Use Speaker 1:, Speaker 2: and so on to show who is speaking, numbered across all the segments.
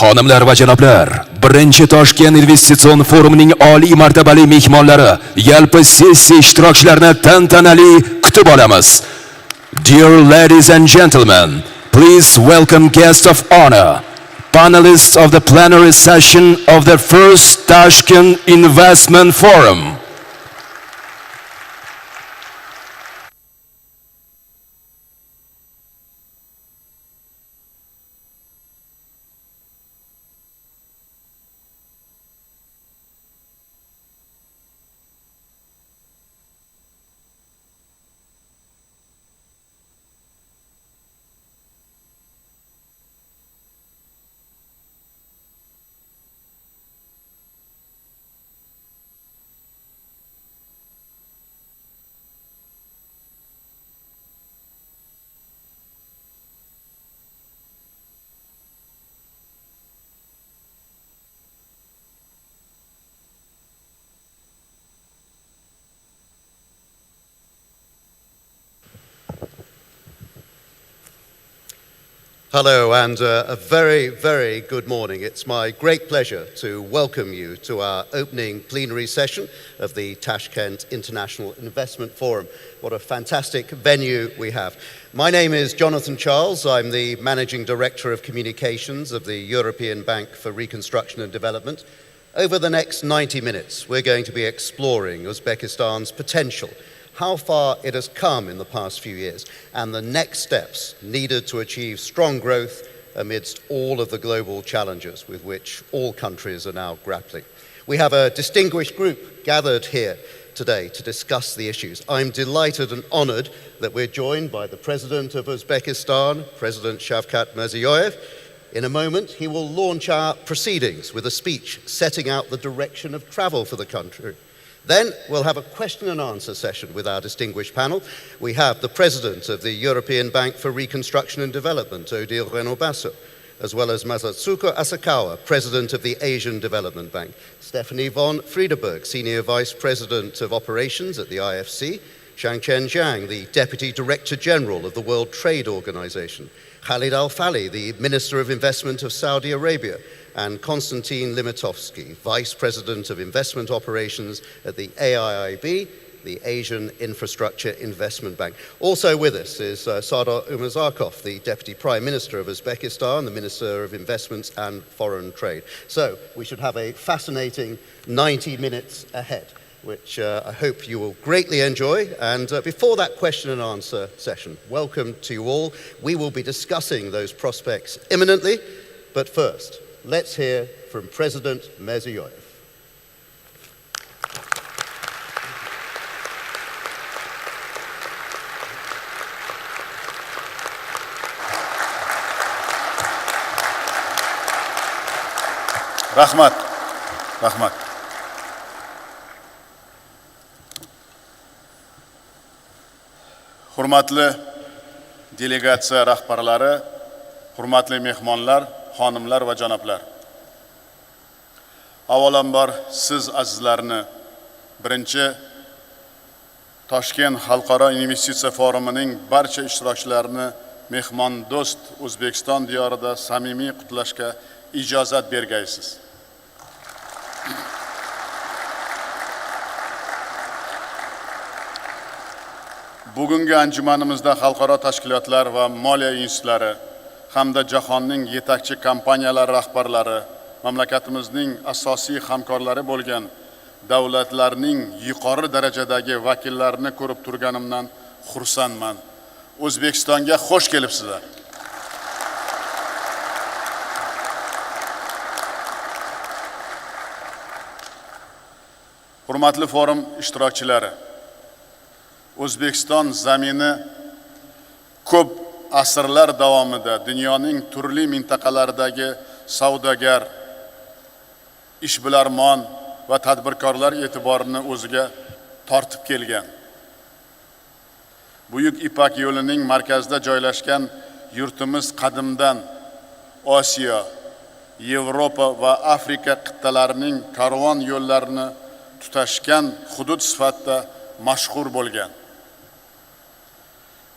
Speaker 1: Xonimlar va janoblar, birinchi Toshkent investitsion forumining oliy martabali mehmonlari, yalpi sessiya ishtirokchilarini tantanali kutib olamiz. Dear ladies and gentlemen, please welcome guests of honor, panelists of the plenary session of the first Tashkent Investment Forum.
Speaker 2: Hello and a very, very good morning. It's my great pleasure to welcome you to our opening plenary session of the Tashkent International Investment Forum. What a fantastic venue we have. My name is Jonathan Charles. I'm the Managing Director of Communications of the European Bank for Reconstruction and Development. Over the next 90 minutes, we're going to be exploring Uzbekistan's potential, how far it has come in the past few years, and the next steps needed to achieve strong growth amidst all of the global challenges with which all countries are now grappling. We have a distinguished group gathered here today to discuss the issues. I'm delighted and honored that we're joined by the President of Uzbekistan, President Shavkat Mirziyoyev. In a moment, he will launch our proceedings with a speech setting out the direction of travel for the country. Then we'll have a question and answer session with our distinguished panel. We have the President of the European Bank for Reconstruction and Development, Odile Renaud-Basso, as well as Masatsuko Asakawa, President of the Asian Development Bank, Stephanie von Friedeberg, Senior Vice President of Operations at the IFC, Shangchen Zhang, the Deputy Director General of the World Trade Organization, Khalid Al-Fali, the Minister of Investment of Saudi Arabia, and Konstantin Limitovsky, Vice President of Investment Operations at the AIIB, the Asian Infrastructure Investment Bank. Also with us is Sardar Umazakov, the Deputy Prime Minister of Uzbekistan, the Minister of Investments and Foreign Trade. So we should have a fascinating 90 minutes ahead, which I hope you will greatly enjoy. And before that question and answer session, welcome to you all. We will be discussing those prospects imminently, but first, let's hear from President Mirziyoyev.
Speaker 3: Rahmat. Hurmatli delegatsiya rahbarlari, hurmatli mehmonlar, xonimlar va janoblar. Avvalambor siz azizlarni birinchi Toshkent Xalqaro investitsiya forumining barcha ishtirokchilarini mehmon do'st O'zbekiston diyorida samimiy qutlashga ijozat bergaysiz. Bugungi anjumanimizda xalqaro tashkilotlar va moliya institutlari hamda jahonning yetakchi kompaniyalari rahbarlari, mamlakatimizning asosiy hamkorlari bo'lgan davlatlarning yuqori darajadagi vakillarini ko'rib turganimdan xursandman. O'zbekistonga xush kelibsizlar. Hurmatli forum ishtirokchilari, O'zbekiston zamini ko'p asrlar davomida dunyoning turli mintaqalaridagi savdogar, ishbilarmon va tadbirkorlar e'tiborini o'ziga tortib kelgan. Buyuk Ipak yo'lining markazida joylashgan yurtimiz qadimdan Osiyo, Yevropa va Afrika qit'alarining karvon yo'llarini tutashgan hudud sifatida mashhur bo'lgan.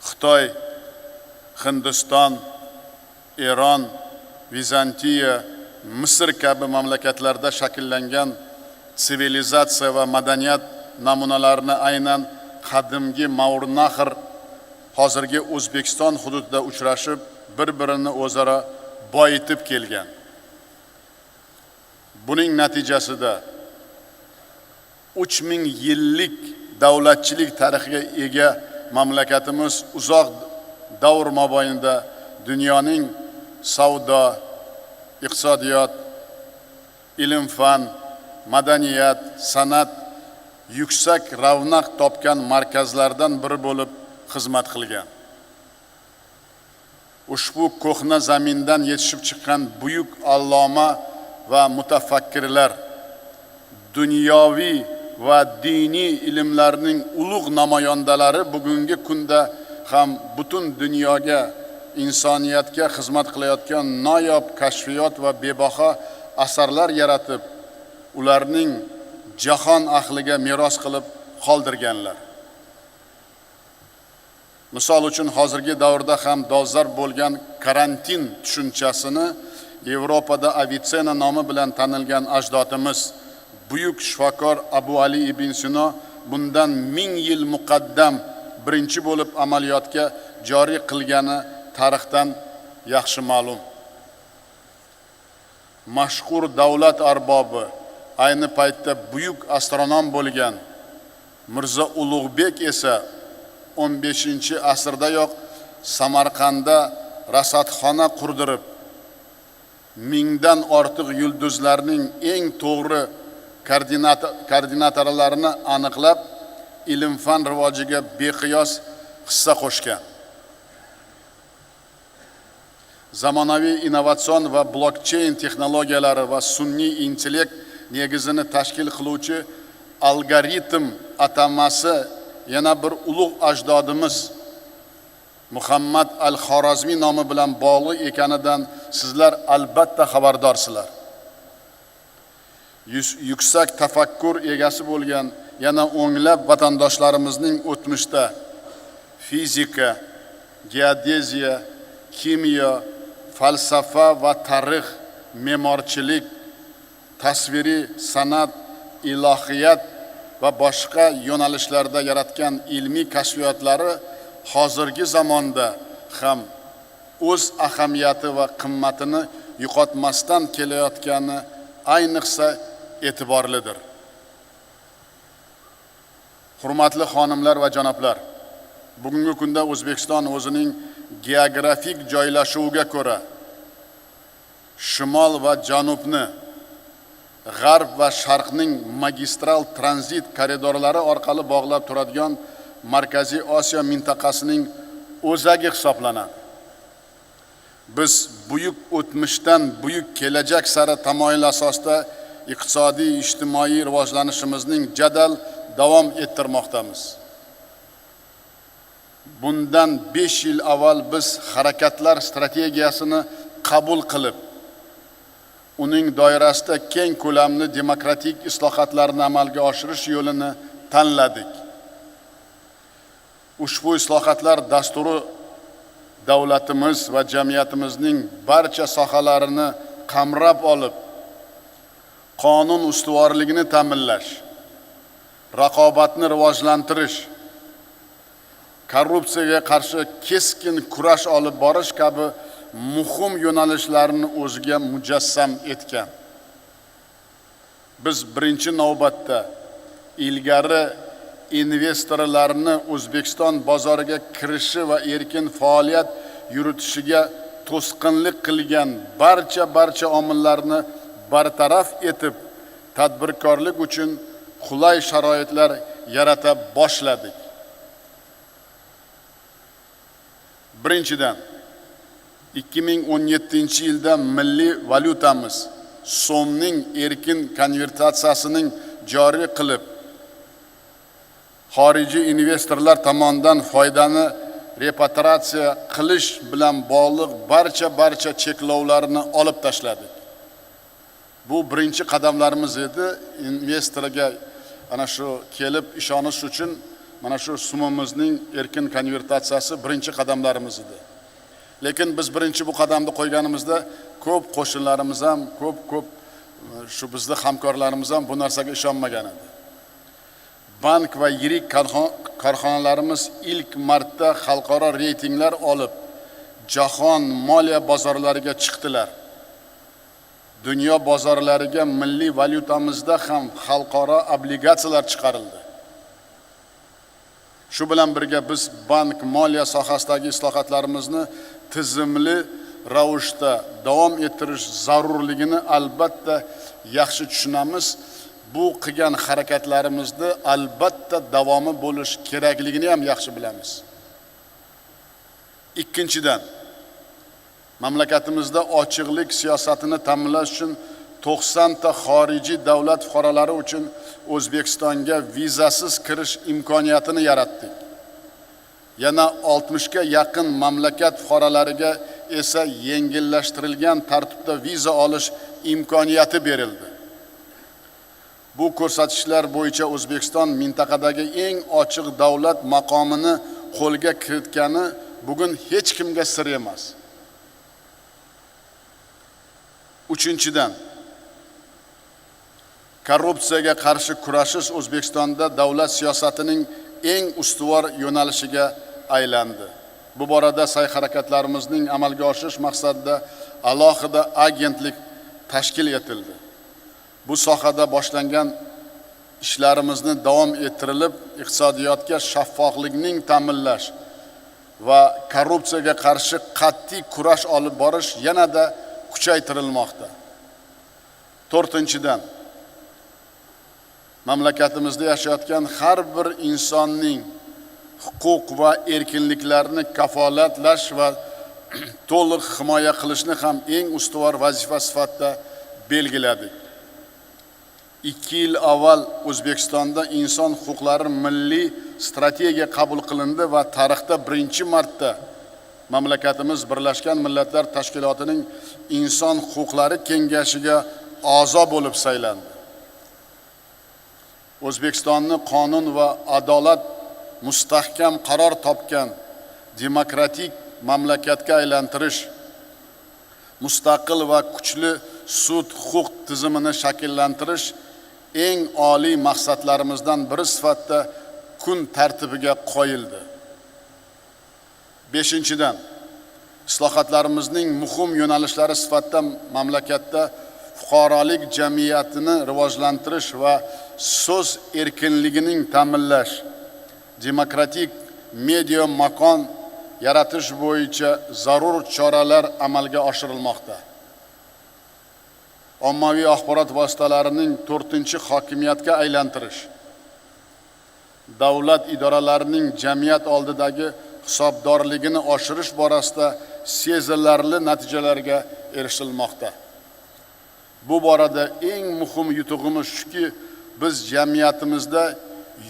Speaker 3: Xitoy, Hindiston, Eron, Vizantiya, Misr kabi mamlakatlarda shakllangan sivilizatsiya va madaniyat namunalarini aynan qadimgi Mavrnahr hozirgi O'zbekiston hududida uchrashib, bir-birini o'zaro boyitib kelgan. Buning natijasida 3000 yillik davlatchilik tarixiga ega mamlakatimiz uzoq davr mobaynida dunyoning savdo, iqtisodiyot, ilm-fan, madaniyat, san'at yuksak ravnaq topgan markazlardan biri bo'lib xizmat qilgan. Ushbu ko'hna zamindan yetishib chiqqan buyuk alloma va mutafakkirlar dunyoviy va diniy ilmlarning ulug' namoyandalari bugungi kunda ham butun dunyoga, insoniyatga xizmat qilayotgan noyob kashfiyot va bebaho asarlar yaratib, ularning jahon ahliga meros qilib qoldirganlar. Misol uchun hozirgi davrda ham dolzarb bo'lgan karantin tushunchasini Yevropada Avitsena nomi bilan tanilgan ajdodimiz buyuk shifokor Abu Ali ibn Sino bundan 1000 yil muqaddam birinchi bo'lib amaliyotga joriy qilgani tarixdan yaxshi ma'lum. Mashhur davlat arbobi, ayni paytda buyuk astronom bo'lgan Mirzo Ulug'bek esa 15-asrdayoq Samarqandda rasadxona qurdirib, 1000 dan ortiq yulduzlarning eng to'g'ri koordinatorlarini aniqlab, ilm-fan rivojiga beqiyos hissa qo'shgan. Zamonaviy innovatsion va blockchain texnologiyalari va sun'iy intellekt negizini tashkil qiluvchi algoritm atamasi yana bir ulug' ajdodimiz Muhammad al-Xorazmiy nomi bilan bog'liq ekanidan sizlar albatta xabardorsizlar. Yuksak tafakkur egasi bo'lgan yana o'nglab vatandoshlarimizning o'tmishda fizika, geodeziya, kimyo, falsafa va tarix, me'morchilik, tasviriy san'at, ilohiyat va boshqa yo'nalishlarda yaratgan ilmiy kashfiyotlari hozirgi zamonda ham o'z ahamiyati va qimmatini yo'qotmasdan kelayotgani ayniqsa e'tiborlidir. Hurmatli xonimlar va janoblar, bugungi kunda O'zbekiston o'zining geografik joylashuviga ko'ra shimol va janubni, g'arb va sharqning magistral tranzit koridorlari orqali bog'lab turadigan Markaziy Osiyo mintaqasining o'zagi hisoblanadi. Biz buyuk o'tmishdan buyuk kelajak sari tamoyil asosida iqtisodiy, ijtimoiy rivojlanishimizning jadal davom ettirmoqdamiz. Bundan 5 yil avval biz harakatlar strategiyasini qabul qilib, uning doirasida keng ko'lamli demokratik islohotlarni amalga oshirish yo'lini tanladik. Ushbu islohotlar dasturi davlatimiz va jamiyatimizning barcha sohalarini qamrab olib, qonun ustuvorligini ta'minlash, raqobatni rivojlantirish, korrupsiyaga qarshi keskin kurash olib borish kabi muhim yo'nalishlarni o'ziga mujassam etgan. Biz birinchi navbatda ilgari investorlarni O'zbekiston bozoriga kirishi va erkin faoliyat yuritishiga to'sqinlik qilgan barcha omillarni bartaraf etib, tadbirkorlik uchun qulay sharoitlar yarata boshladik. Birinchidan, 2017-yilda milliy valyutamiz so'mning erkin konvertatsiyasining joriy qilib, xorijiy investorlar tomonidan foydani repatriatsiya qilish bilan bog'liq barcha cheklovlarni olib tashladik. Bu birinchi qadamlarimiz edi. Investorga ana shu kelib ishonish uchun mana shu so'mimizning erkin konvertatsiyasi birinchi qadamlarimiz edi. Lekin biz birinchi bu qadamni qo'yganimizda ko'p qo'shnilarimiz ham, ko'p shu bizning hamkorlarimiz ham bu narsaga ishonmagan edi. Bank va yirik korxonalarimiz ilk marta xalqaro reytinglar olib, jahon moliya bozorlariga chiqdilar. Dunyo bozorlariga milliy valyutamizda ham xalqaro obligatsiyalar chiqarildi. Shu bilan birga biz bank moliya sohasidagi islohotlarimizni tizimli ravishda davom ettirish zarurligini albatta yaxshi tushunamiz. Bu qilgan harakatlarimizda albatta davomi bo'lish kerakligini ham yaxshi bilamiz. Ikkinchidan, mamlakatimizda ochiqlik siyosatini ta'minlash uchun 90 ta xorijiy davlat fuqarolari uchun O'zbekistonga vizasiz kirish imkoniyatini yaratdik. Yana 60 ga yaqin mamlakat fuqarolariga esa yengillashtirilgan tartibda viza olish imkoniyati berildi. Bu ko'rsatkichlar bo'yicha O'zbekiston mintaqadagi eng ochiq davlat maqomini qo'lga kiritgani bugun hech kimga sir emas. Uchinchidan, korrupsiyaga qarshi kurashish O'zbekistonda davlat siyosatining eng ustuvor yo'nalishiga aylandi. Bu borada sa'y-harakatlarimizning amalga oshirish maqsadida alohida agentlik tashkil etildi. Bu sohada boshlangan ishlarimizni davom ettirilib, iqtisodiyotga shaffoflikning ta'minlash va korrupsiyaga qarshi qat'iy kurash olib borish yanada kuchaytirilmoqda. To'rtinchidan, mamlakatimizda yashayotgan har bir insonning huquq va erkinliklarini kafolatlash va to'liq himoya qilishni ham eng ustuvor vazifa sifatida belgiladik. 2 yil avval O'zbekistonda inson huquqlari milliy strategiya qabul qilindi va tarixda birinchi marta mamlakatimiz Birlashgan Millatlar Tashkilotining inson huquqlari kengashiga a'zo bo'lib saylandi. O'zbekistonni qonun va adolat mustahkam qaror topgan demokratik mamlakatga aylantirish, mustaqil va kuchli sud huquq tizimini shakllantirish eng oliy maqsadlarimizdan biri sifatida kun tartibiga qo'yildi. 5-dan, islohotlarimizning muhim yo'nalishlari sifatida mamlakatda fuqarolik jamiyatini rivojlantirish va so'z erkinligining ta'minlash, demokratik media makon yaratish bo'yicha zarur choralar amalga oshirilmoqda. Ommaviy axborot vositalarining 4-hokimiyatga aylantirish, davlat idoralarining jamiyat oldidagi hisobdorligini oshirish borasida sezilarli natijalarga erishilmoqda. Bu borada eng muhim yutug'imiz shuki, biz jamiyatimizda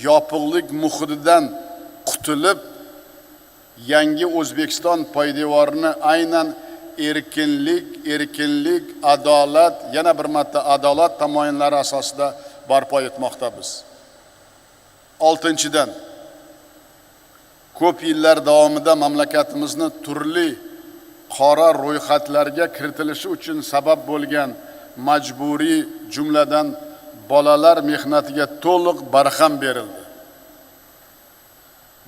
Speaker 3: yopiqlik muhitidan qutulib, yangi O'zbekiston poydevorini aynan erkinlik, adolat, yana bir marta adolat tamoyillari asosida barpo etmoqdamiz. 6-dan, ko'p yillar davomida mamlakatimizni turli qora ro'yxatlarga kiritilishi uchun sabab bo'lgan majburiy, jumladan bolalar mehnatiga to'liq barham berildi.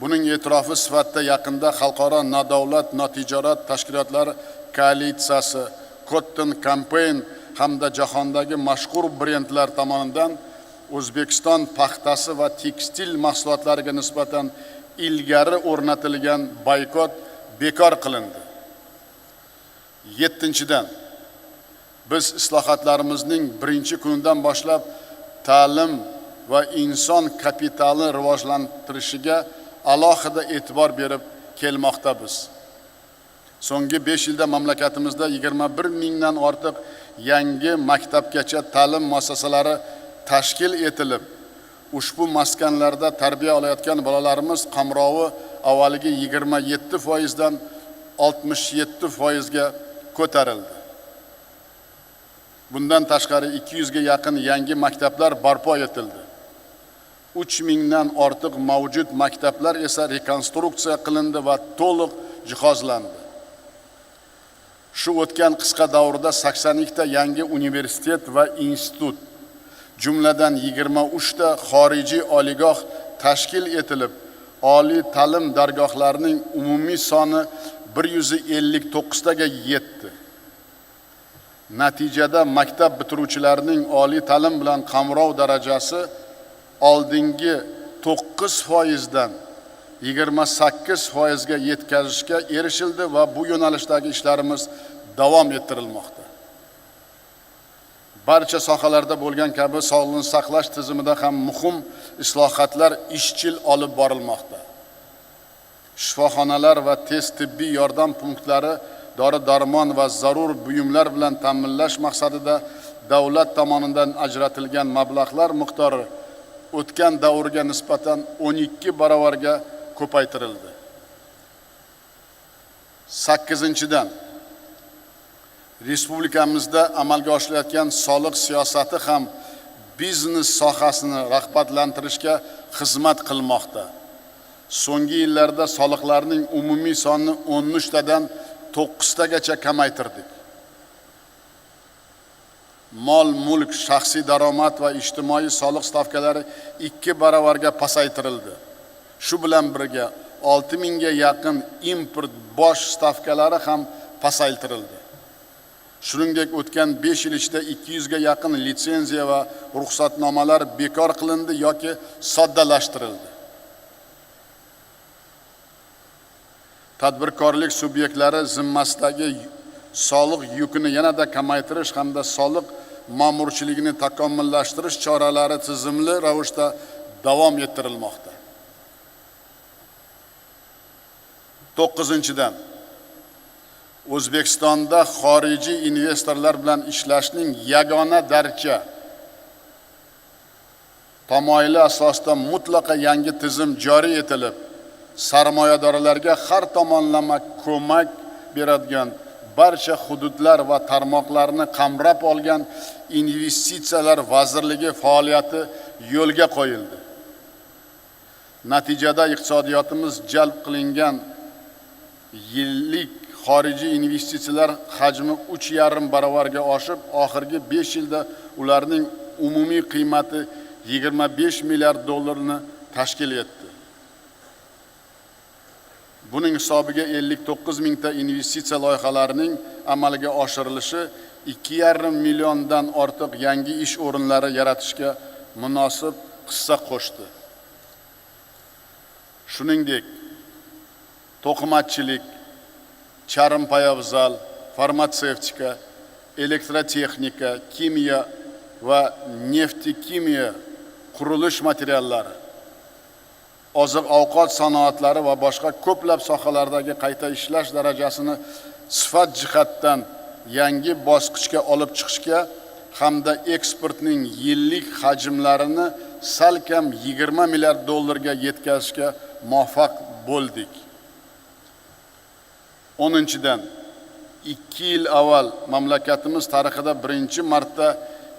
Speaker 3: Buning e'tirofi sifatida yaqinda xalqaro nodavlat notijorat tashkilotlari koalitsiyasi, Cotton Campaign hamda jahondagi mashhur brendlar tomonidan O'zbekiston paxtasi va tekstil mahsulotlariga nisbatan ilgari o'rnatilgan boykot bekor qilindi. 7-dan, biz islohotlarimizning birinchi kunidan boshlab ta'lim va inson kapitalini rivojlantirishiga alohida e'tibor berib kelmoqdamiz. So'nggi 5 yilda mamlakatimizda 21 mingdan ortiq yangi maktabgacha ta'lim muassasalari tashkil etilib, ushbu maskanlarda tarbiya olayotgan bolalarimiz qamrovi avvaliga 27% dan 67% ga ko'tarildi. Bundan tashqari 200 ga yaqin yangi maktablar barpo etildi. 3 mingdan ortiq mavjud maktablar esa rekonstruksiya qilindi va to'liq jihozlandi. Shu o'tgan qisqa davrda 82 ta yangi universitet va institut, jumladan 23 ta xorijiy oliygoh tashkil etilib, oliy ta'lim dargohlarining umumiy soni 159 taga yetdi. Natijada maktab bitiruvchilarining oliy ta'lim bilan qamrov darajasi oldingi 9% dan 28% ga yetkazishga erishildi va bu yo'nalishdagi ishlarimiz davom ettirilmoqda. Barcha sohalarda bo'lgan kabi sog'liqni saqlash tizimida ham muhim islohotlar izchil olib borilmoqda. Shifoxonalar va tez tibbiy yordam punktlari dori-darmon va zarur buyumlar bilan ta'minlash maqsadida davlat tomonidan ajratilgan mablag'lar miqdori o'tgan davrga nisbatan 12 baravarga ko'paytirildi. 8-dan respublikamizda amalga oshirilayotgan soliq siyosati ham biznes sohasini rag'batlantirishga xizmat qilmoqda. So'nggi yillarda soliqlarning umumiy sonini 13 tadan 9 tagacha kamaytirdik. Mol, mulk, shaxsiy daromad va ijtimoiy soliq stavkalari 2 baravarga pasaytirildi. Shu bilan birga 6000 ga yaqin import bosh stavkalari ham pasaytirildi. Shuningdek, o'tgan 5 yil ichida 200 ga yaqin litsenziya va ruxsatnomalar bekor qilindi yoki soddalashtirildi. Tadbirkorlik subyektlari zimmasidagi soliq yukini yanada kamaytirish hamda soliq ma'murchiligini takomillashtirish choralari tizimli ravishda davom ettirilmoqda. 9-dan O'zbekistonda xorijiy investorlar bilan ishlashning yagona darcha tamoyili asosida mutlaqo yangi tizim joriy etilib, sarmoyadorlarga har tomonlama ko'mak beradigan barcha hududlar va tarmoqlarni qamrab olgan investitsiyalar vazirligi faoliyati yo'lga qo'yildi. Natijada iqtisodiyotimiz jalb qilingan yillik xorijiy investitsiyalar hajmi 3,5 baravarga oshib, oxirgi 5 yilda ularning umumiy qiymati 25 milliard dollarni tashkil etdi. Buning hisobiga 59 mingta investitsiya loyihalarining amalga oshirilishi 2,5 milliondan ortiq yangi ish o'rinlari yaratishga munosib hissa qo'shdi. Shuningdek, to'qimachilik, charm poyabzal, farmatsevtika, elektrotexnika, kimyo va neftikimiya, qurilish materiallari, oziq-ovqat sanoatlari va boshqa ko'plab sohalardagi qayta ishlash darajasini sifat jihatdan yangi bosqichga olib chiqishga hamda eksportning yillik hajmlarini salkam 20 milliard dollarga yetkazishga muvaffaq bo'ldik. 10-dan 2 yil avval mamlakatimiz tarixida birinchi marta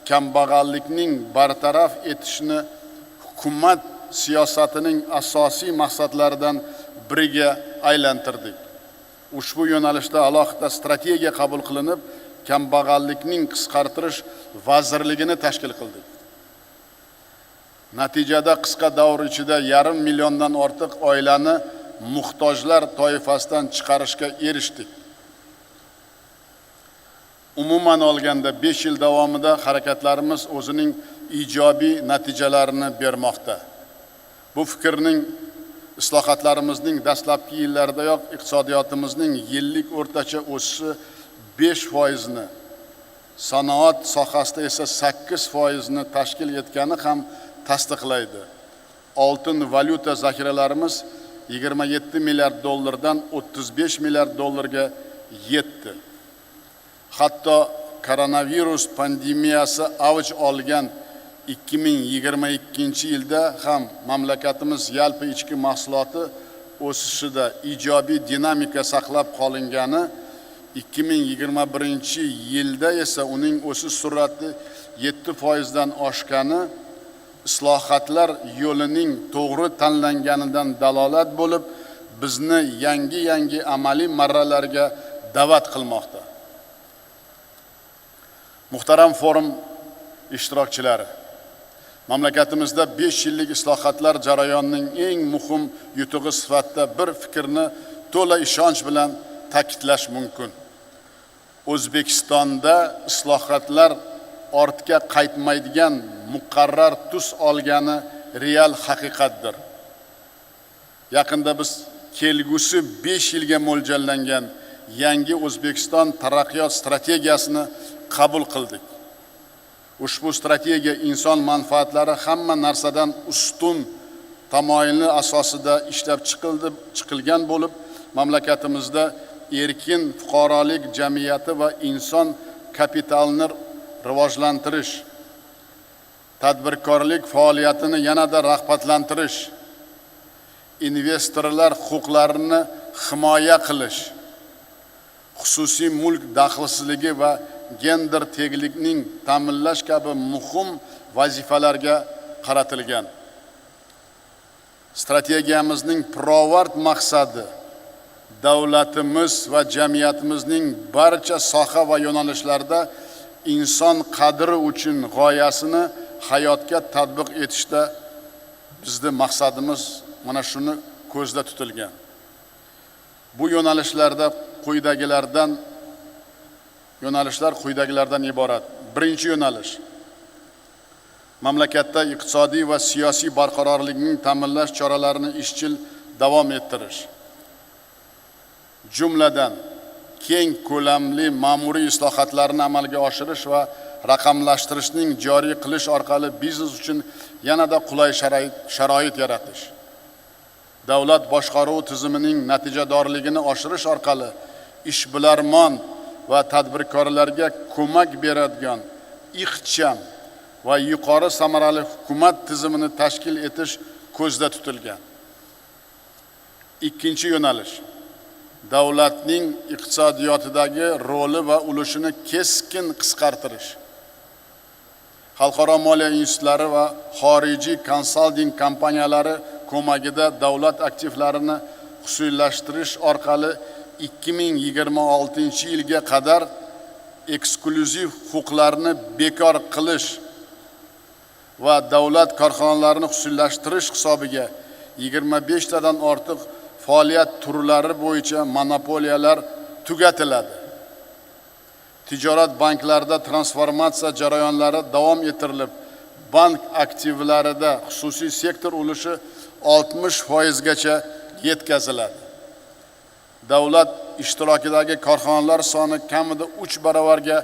Speaker 3: kambag'allikning bartaraf etishni hukumat siyosatining asosiy maqsadlaridan biriga aylantirdik. Ushbu yo'nalishda alohida strategiya qabul qilinib, kambag'allikning qisqartirish vazirligini tashkil qildik. Natijada qisqa davr ichida 1,5 milliondan ortiq oilani muhtojlar toifasidan chiqarishga erishdik. Umuman olganda 5 yil davomida harakatlarimiz o'zining ijobiy natijalarini bermoqda. Bu fikrning islohotlarimizning dastlabki yillaridayoq iqtisodiyotimizning yillik o'rtacha o'sishi 5% ni, sanoat sohasida esa 8% ni tashkil etgani ham tasdiqlaydi. Oltin valyuta zaxiralarimiz 27 milliard dollardan 35 milliard dollarga yetdi. Hatto koronavirus pandemiyasi avj olgan 2022-yilda ham mamlakatimiz yalpi ichki mahsuloti o'sishida ijobiy dinamika saqlab qolingani, 2021-yilda esa uning o'sish sur'ati 7% dan oshgani islohotlar yo'lining to'g'ri tanlanganidan dalolat bo'lib, bizni yangi amaliy marralarga da'vat qilmoqda. Muhtaram forum ishtirokchilari, mamlakatimizda 5 yillik islohotlar jarayonining eng muhim yutug'i sifatida bir fikrni to'la ishonch bilan ta'kidlash mumkin. O'zbekistonda islohotlar ortga qaytmaydigan muqarrar tus olgani real haqiqatdir. Yaqinda biz kelgusi 5 yilga mo'ljallangan yangi O'zbekiston taraqqiyot strategiyasini qabul qildik. Ushbu strategiya inson manfaatlari hamma narsadan ustun tamoyili asosida ishlab chiqilgan bo'lib, mamlakatimizda erkin fuqarolik jamiyati va inson kapitalini rivojlantirish, tadbirkorlik faoliyatini yanada rag'batlantirish, investorlar huquqlarini himoya qilish, xususiy mulk daxlsizligi va gender tenglikning ta'minlash kabi muhim vazifalarga qaratilgan. Strategiyamizning pirovard maqsadi davlatimiz va jamiyatimizning barcha soha va yo'nalishlarda inson qadri uchun g'oyasini hayotga tatbiq etishda bizning maqsadimiz mana shuni ko'zda tutilgan. Bu yo'nalishlar quyidagilardan iborat. Birinchi yo'nalish mamlakatda iqtisodiy va siyosiy barqarorlikning ta'minlash choralarini izchil davom ettirish. Jumladan keng ko'lamli ma'muriy islohotlarni amalga oshirish va raqamlashtirishning joriy qilish orqali biznes uchun yanada qulay sharoit yaratish. Davlat boshqaruvi tizimining natijadorligini oshirish orqali ishbilarmon va tadbirkorlarga ko'mak beradigan ixcham va yuqori samarali hukumat tizimini tashkil etish ko'zda tutilgan. Ikkinchi yo'nalish davlatning iqtisodiyotidagi roli va ulushini keskin qisqartirish. Xalqaro moliya institutlari va xorijiy konsalting kompaniyalari ko'magida davlat aktivlarini xususiylashtirish orqali 2026-yilga qadar eksklyuziv huquqlarni bekor qilish va davlat korxonalarini xususiylashtirish hisobiga 25 tadan ortiq faoliyat turlari bo'yicha monopoliyalar tugatiladi. Tijorat banklarida transformatsiya jarayonlari davom ettirilib, bank aktivlarida xususiy sektor ulushi 60% gacha yetkaziladi. Davlat ishtirokidagi korxonalar soni kamida 3 baravarga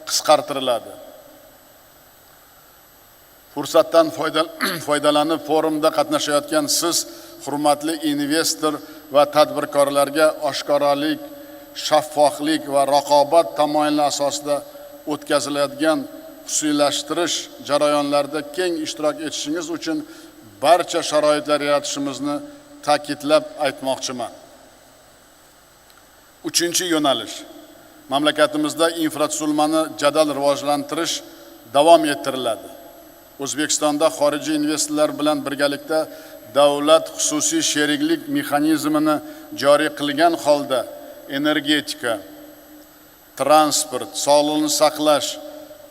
Speaker 3: qisqartiriladi. Fursatdan foydalanib forumda qatnashayotgan siz, hurmatli investor va tadbirkorlarga oshkoralik, shaffoflik va raqobat tamoyili asosida o'tkaziladigan xususiylashtirish jarayonlarida keng ishtirok etishingiz uchun barcha sharoitlar yaratishimizni ta'kidlab aytmoqchiman. Uchinchi yo'nalish mamlakatimizda infratuzilmani jadal rivojlantirish davom ettiriladi. O'zbekistonda xorijiy investorlar bilan birgalikda davlat xususiy sheriklik mexanizmini joriy qilgan holda energetika, transport, sog'liqni saqlash,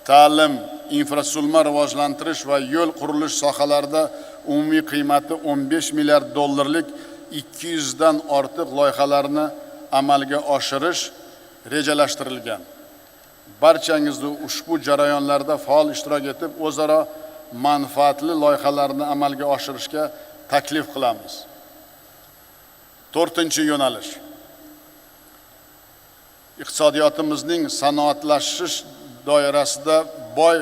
Speaker 3: ta'lim, infratuzilma rivojlantirish va yo'l qurilish sohalarida umumiy qiymati 15 milliard dollarlik 200 dan ortiq loyihalarni amalga oshirish rejalashtirilgan. Barchangizni ushbu jarayonlarda faol ishtirok etib, o'zaro manfaatli loyihalarni amalga oshirishga taklif qilamiz. 4-chi yo'nalish iqtisodiyotimizning sanoatlashish doirasida boy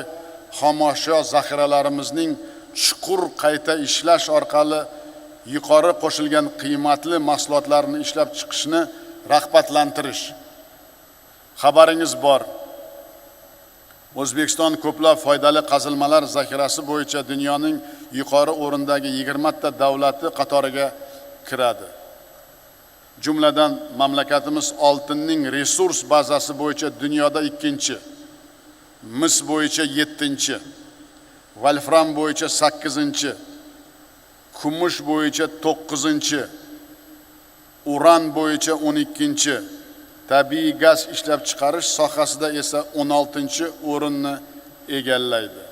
Speaker 3: xomashyo zaxiralarimizning chuqur qayta ishlash orqali yuqori qo'shilgan qiymatli mahsulotlarni ishlab chiqishni rag'batlantirish. Xabaringiz bor, O'zbekiston ko'plab foydali qazilmalar zaxirasi bo'yicha dunyoning yuqori o'rindagi 20 ta davlati qatoriga kiradi. Jumladan mamlakatimiz oltinning resurs bazasi bo'yicha dunyoda 2-chi, mis bo'yicha 7-chi, wolfram bo'yicha 8-chi, kumush bo'yicha 9-chi, uran bo'yicha 12-chi, tabiiy gaz ishlab chiqarish sohasida esa 16-o'rinni egallaydi.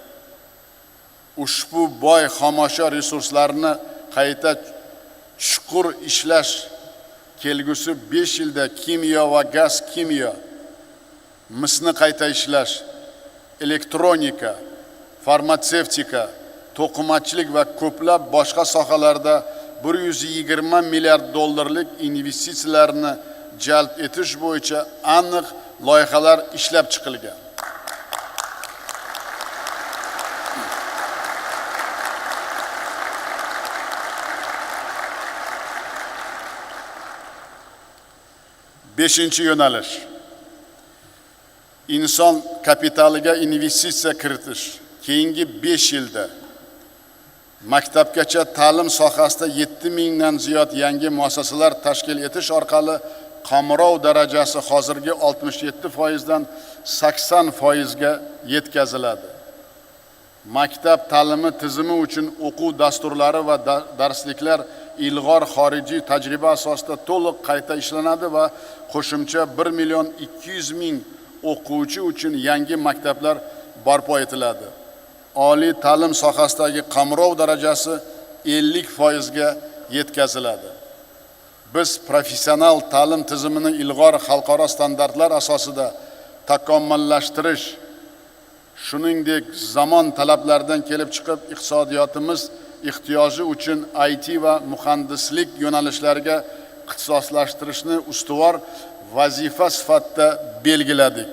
Speaker 3: Ushbu boy xomashyo resurslarini qayta chuqur ishlash kelgusi 5 yilda kimyo va gaz kimyo, misni qayta ishlash, elektronika, farmatsevtika, to'qimachilik va ko'plab boshqa sohalarda 120 milliard dollarlik investitsiyalarni jalb etish bo'yicha aniq loyihalar ishlab chiqilgan. Beshinchi yo'nalish. İnson kapitaliga investitsiya kiritish. Keyingi 5 yilda maktabgacha ta'lim sohasida 7000 dan ziyod yangi muassasalar tashkil etish orqali qamrov darajasi hozirgi 67% dan 80% ga yetkaziladi. Maktab ta'limi tizimi uchun o'quv dasturlari va darsliklar ilg'or xorijiy tajriba asosida to'liq qayta ishlanadi va qo'shimcha 1.200.000 o'quvchi uchun yangi maktablar barpo etiladi. Oliy ta'lim sohasidagi qamrov darajasi 50% ga yetkaziladi. Biz professional ta'lim tizimini ilg'or xalqaro standartlar asosida takomillashtirish, shuningdek zamon talablaridan kelib chiqib iqtisodiyotimiz ehtiyoji uchun IT va muhandislik yo'nalishlariga ixtisoslashtirishni ustuvor vazifa sifatida belgiladik.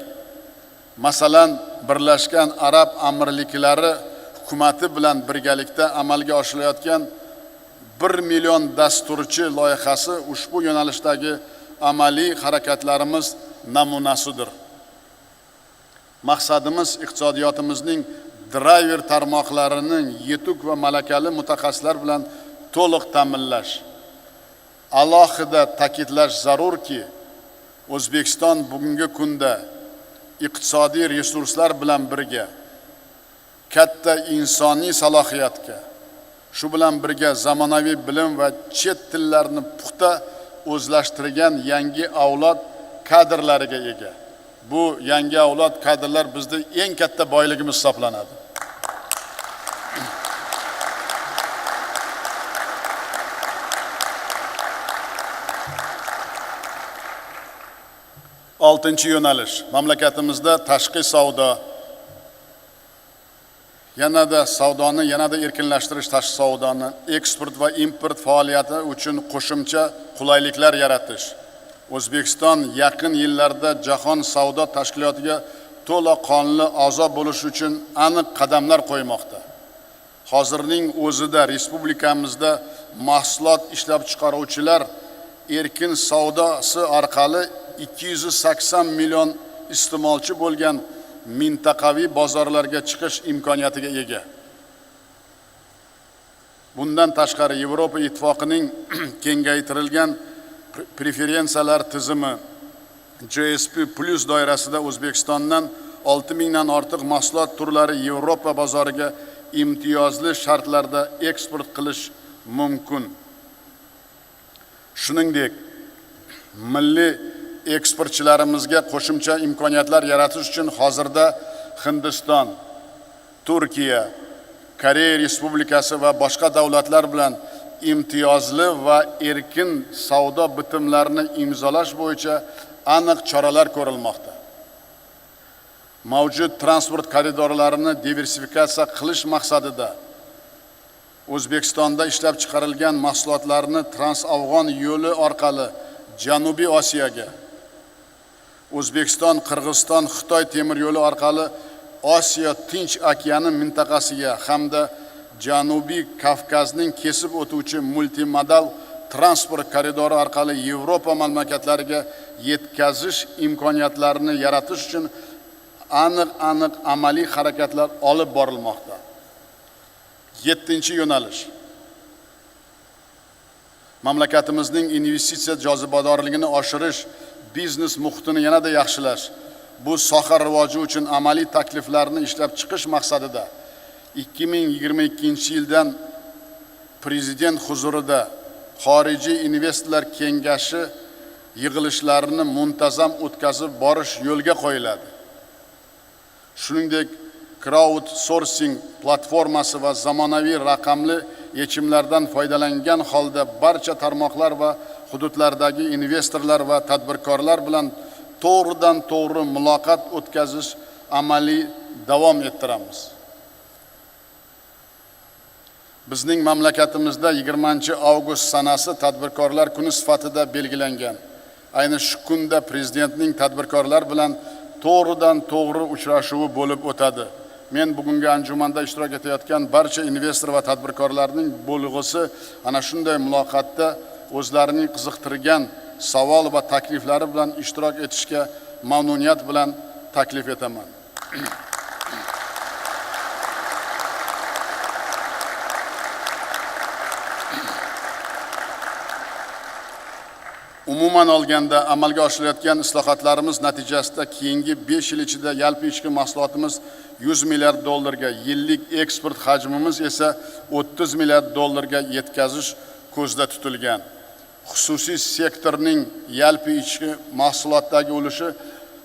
Speaker 3: Masalan, Birlashgan Arab Amirliklari hukumati bilan birgalikda amalga oshirilayotgan 1 million dasturchi loyihasi ushbu yo'nalishdagi amaliy harakatlarimiz namunasidir. Maqsadimiz iqtisodiyotimizning driver tarmoqlarining yetuk va malakali mutaxassislar bilan to'liq ta'minlash. Alohida ta'kidlash zarurki, O'zbekiston bugungi kunda iqtisodiy resurslar bilan birga katta insoniy salohiyatga, shu bilan birga zamonaviy bilim va chet tillarni puxta o'zlashtirgan yangi avlod kadrlariga ega. Bu yangi avlod kadrlar bizning eng katta boyligimiz hisoblanadi. Oltinchi yo'nalish. Mamlakatimizda tashqi savdo, savdoni yanada erkinlashtirish, tashqi savdoni, eksport va import faoliyati uchun qo'shimcha qulayliklar yaratish. O'zbekiston yaqin yillarda jahon savdo tashkilotiga to'liq qonli a'zo bo'lish uchun aniq qadamlar qo'ymoqda. Hozirning o'zida respublikamizda mahsulot ishlab chiqaruvchilar erkin savdosi orqali 280 million iste'molchi bo'lgan mintaqaviy bozorlarga chiqish imkoniyatiga ega. Bundan tashqari Yevropa ittifoqining kengaytirilgan preferensiyalar tizimi GSP+ doirasida O'zbekistondan 6000 dan ortiq mahsulot turlari Yevropa bozoriga imtiyozli shartlarda eksport qilish mumkin. Shuningdek, milliy eksportchilarimizga qo'shimcha imkoniyatlar yaratish uchun hozirda Hindiston, Turkiya, Koreya Respublikasi va boshqa davlatlar bilan imtiyozli va erkin savdo bitimlarini imzolash bo'yicha aniq choralar ko'rilmoqda. Mavjud transport koridorlarini diversifikatsiya qilish maqsadida O'zbekistonda ishlab chiqarilgan mahsulotlarni Trans-Afg'on yo'li orqali Janubiy Osiyoga, O'zbekiston, Qirg'iziston, Xitoy temir yo'li orqali Osiyo Tinch okeani mintaqasiga hamda Janubiy Kavkazning kesib o'tuvchi multimodal transport koridori orqali Yevropa mamlakatlariga yetkazish imkoniyatlarini yaratish uchun aniq amaliy harakatlar olib borilmoqda. 7-chi yo'nalish. Mamlakatimizning investitsiya jozibadorligini oshirish, biznes muhitini yanada yaxshilash, bu soha rivoji uchun amaliy takliflarni ishlab chiqish maqsadida 2022-yildan Prezident huzurida xorijiy investorlar kengashi yig'ilishlarini muntazam o'tkazib borish yo'lga qo'yiladi. Shuningdek, crowdsourcing platformasi va zamonaviy raqamli yechimlardan foydalangan holda barcha tarmoqlar va hududlardagi investorlar va tadbirkorlar bilan to'g'ridan-to'g'ri muloqot o'tkazish amaliy davom ettiramiz. Bizning mamlakatimizda 20-avgust sanasi tadbirkorlar kuni sifatida belgilangan. Ayni shu kunda prezidentning tadbirkorlar bilan to'g'ridan-to'g'ri uchrashuvi bo'lib o'tadi. Men bugungi anjumanda ishtirok etayotgan barcha investor va tadbirkorlarning bo'lg'usi ana shunday muloqotda o'zlarining qiziqtirgan savol va takliflari bilan ishtirok etishga mamnuniyat bilan taklif etaman. Umuman olganda amalga oshirilayotgan islohotlarimiz natijasida keyingi 5 yil ichida yalpi ichki mahsulotimiz 100 milliard dollarga, yillik eksport hajmimiz esa 30 milliard dollarga yetkazish ko'zda tutilgan. Xususiy sektorning yalpi ichki mahsulotdagi ulushi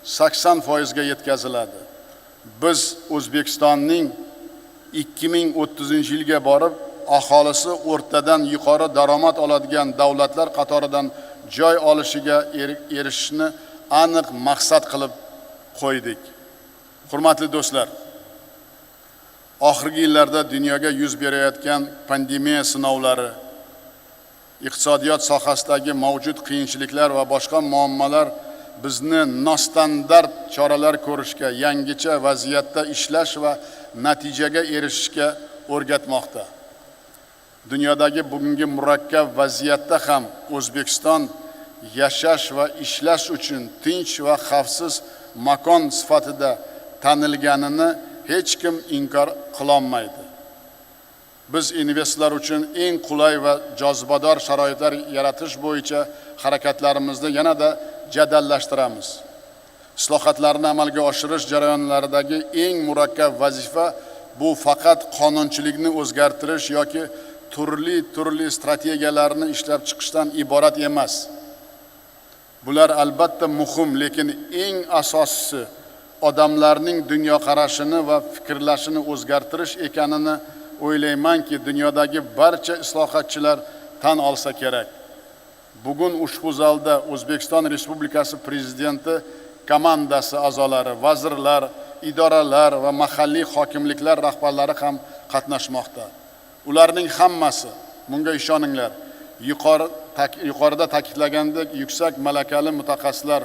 Speaker 3: 80% ga yetkaziladi. Biz O'zbekistonning 2030-yilga borib aholisi o'rtadan yuqori daromad oladigan davlatlar qatoridan joy olishiga erishishni aniq maqsad qilib qo'ydik. Hurmatli do'stlar, oxirgi yillarda dunyoga yuz berayotgan pandemiya sinovlari, iqtisodiyot sohasidagi mavjud qiyinchiliklar va boshqa muammolar bizni nostandart choralar ko'rishga, yangicha vaziyatda ishlash va natijaga erishishga o'rgatmoqda. Dunyodagi bugungi murakkab vaziyatda ham O'zbekiston yashash va ishlash uchun tinch va xavfsiz makon sifatida tanilganini hech kim inkor qilolmaydi. Biz investorlar uchun eng qulay va jozibador sharoitlar yaratish bo'yicha harakatlarimizni yanada jadallashtiramiz. Islohotlarni amalga oshirish jarayonlaridagi eng murakkab vazifa bu faqat qonunchilikni o'zgartirish yoki turli strategiyalarni ishlab chiqishdan iborat emas. Bular albatta muhim, lekin eng asosiysi odamlarning dunyoqarashini va fikrlashini o'zgartirish ekanini o'ylaymanki, dunyodagi barcha islohotchilar tan olsa kerak. Bugun ushbu zalda O'zbekiston Respublikasi prezidenti komandasi a'zolari, vazirlar, idoralar va mahalliy hokimliklar rahbarlari ham qatnashmoqda. Ularning hammasi, bunga ishoninglar, yuqorida ta'kidlagandek yuksak malakali mutaxassislar,